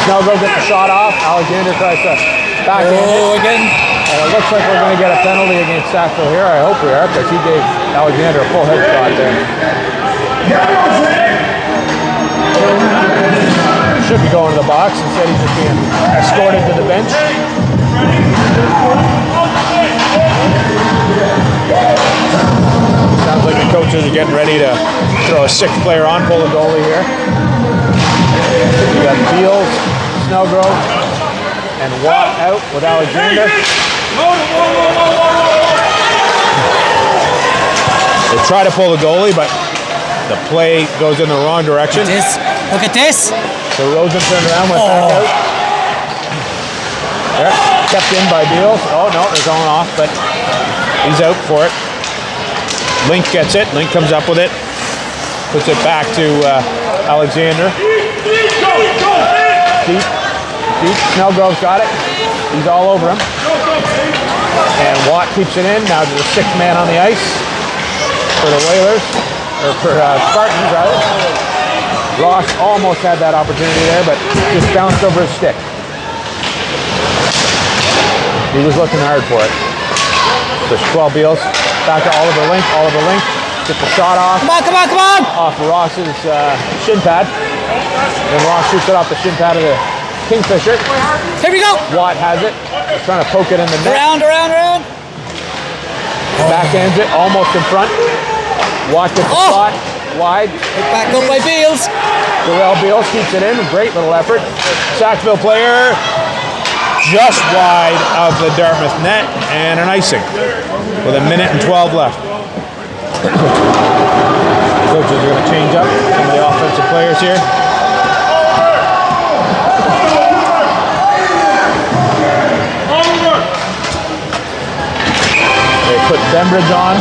Snellgrove gets the shot off. Alexander tries to back in it. Again. And it looks like we're going to get a penalty against Sackville here. I hope we are, because he gave Alexander a full head shot there. Should be going to the box. Instead, he's just being escorted to the bench. Kingfishers are getting ready to throw a sixth player on, pull the goalie here. We got Beals, Snellgrove, and Watt out with Alexander. They try to pull the goalie, but the play goes in the wrong direction. Look at this. So Rosen turned around, went back out. There, kept in by Beals. Oh no, they're going off, but he's out for it. Link gets it. Link comes up with it. Puts it back to Alexander. Deep. Snellgrove's got it. He's all over him. And Watt keeps it in. Now to the sixth man on the ice for the Whalers. Or for Spartans, rather. Ross almost had that opportunity there, but just bounced over his stick. He was looking hard for it. So 12 Beals. Back to Oliver Link. Oliver Link gets the shot off. Come on, come on, come on! Off Ross's shin pad. Then Ross shoots it off the shin pad of the Kingfisher. Here we go! Watt has it. He's trying to poke it in the net. Around. Backhands it, almost in front. Watt gets the shot. Wide. Back up by Beals. Darrell Beals keeps it in. Great little effort. Sackville player just wide of the Dartmouth net and an icing with a minute and 12 left. Coaches are going to change up some of the offensive players here. They put Bembridge on.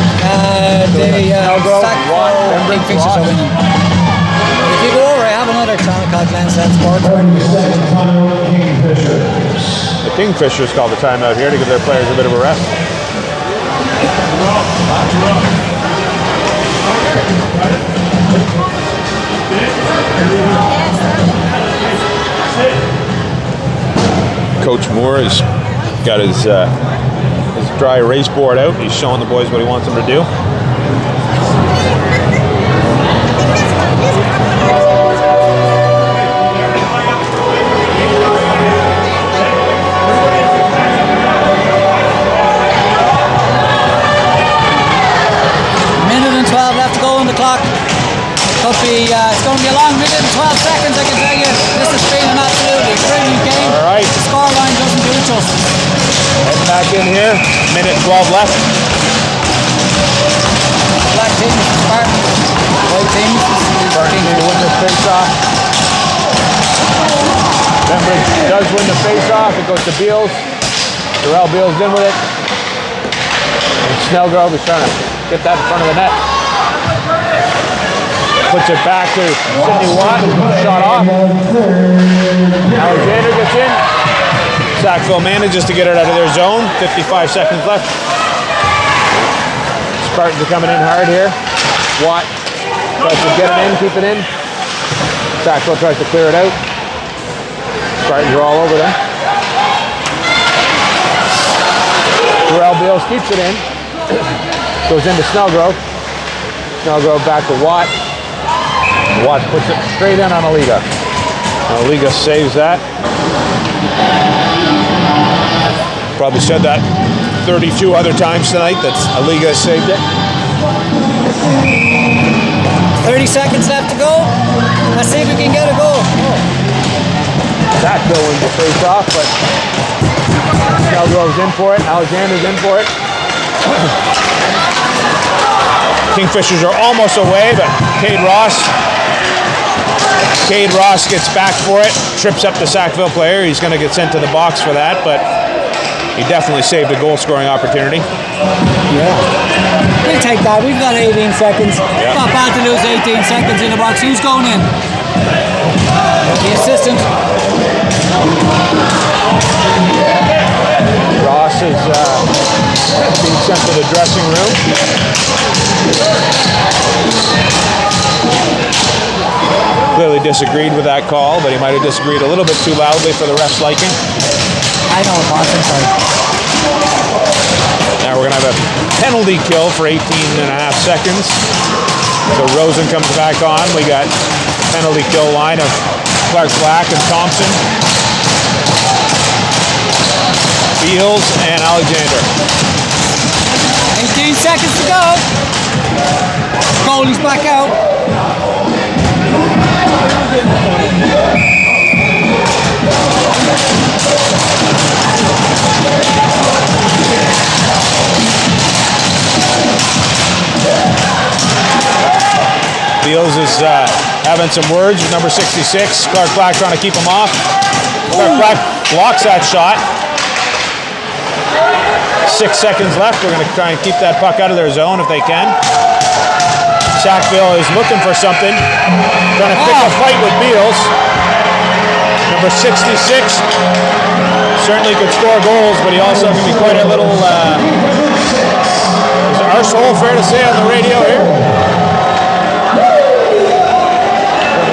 Sackville Kingfishers are winning. If you go over, I have another channel called Glen's Sports. The Kingfishers called the timeout here to give their players a bit of a rest. Coach Moore has got his dry erase board out. He's showing the boys what he wants them to do. It's going to be a long minute and 12 seconds, I can tell you. This has been an absolutely brilliant game. All right. The scoreline doesn't do it justice. Heading back in here. Minute 12 left. Black team, Spartans. White team. Spartans need to win this face-off. Bembridge does win the face-off. It goes to Beals. Darrell Beals in with it. And Snellgrove is trying to get that in front of the net. Puts it back to Sidney Watt. Shot off. Alexander gets in. Sackville manages to get it out of their zone. 55 seconds left. Spartans are coming in hard here. Watt tries to get it in, keep it in. Sackville tries to clear it out. Spartans are all over them. Darrell Beals keeps it in. Goes into Snellgrove. Snellgrove back to Watt. Watt puts it straight in on Aliga. Aliga saves that. Probably said that 32 other times tonight that Aliga saved it. 30 seconds left to go. Let's see if we can get a goal. Sackville wins the face-off, but Snellgrove's in for it. Alexander's in for it. Kingfishers are almost away, but Cade Ross gets back for it, trips up the Sackville player. He's going to get sent to the box for that, but he definitely saved a goal-scoring opportunity. Yeah. We'll take that. We've got 18 seconds. Yeah. Not bad to lose 18 seconds in the box. Who's going in? The assistant. Ross is being sent to the dressing room. Clearly disagreed with that call, but he might have disagreed a little bit too loudly for the ref's liking. I know what I'm sorry. Now we're going to have a penalty kill for 18 and a half seconds. So Rosen comes back on. We got penalty kill line of Clark Black and Thompson, Beals, and Alexander. 18 seconds to go. Goalie's back out. Beals is having some words with number 66. Clark Black trying to keep him off. Clark Black blocks that shot. 6 seconds left. We're going to try and keep that puck out of their zone if they can. Sackville is looking for something. Trying to pick a fight with Beals. Number 66 certainly could score goals, but he also can be quite a little... is arsehole fair to say on the radio here?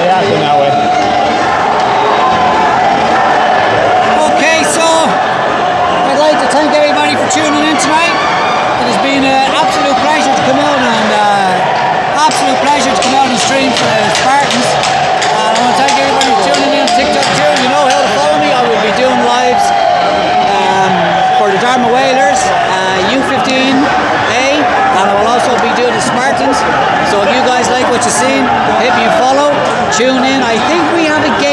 Reacting that way. Okay, so I'd like to thank everybody for tuning in tonight. It has been an absolute pleasure to come out and stream for the Spartans. I want to thank everybody for tuning in on TikTok too. You know how to follow me. I will be doing lives for the Dartmouth Whalers, U15A, and I will also be doing the Spartans. So if you guys like what you've seen, hit me follow, tune in. I think we have a game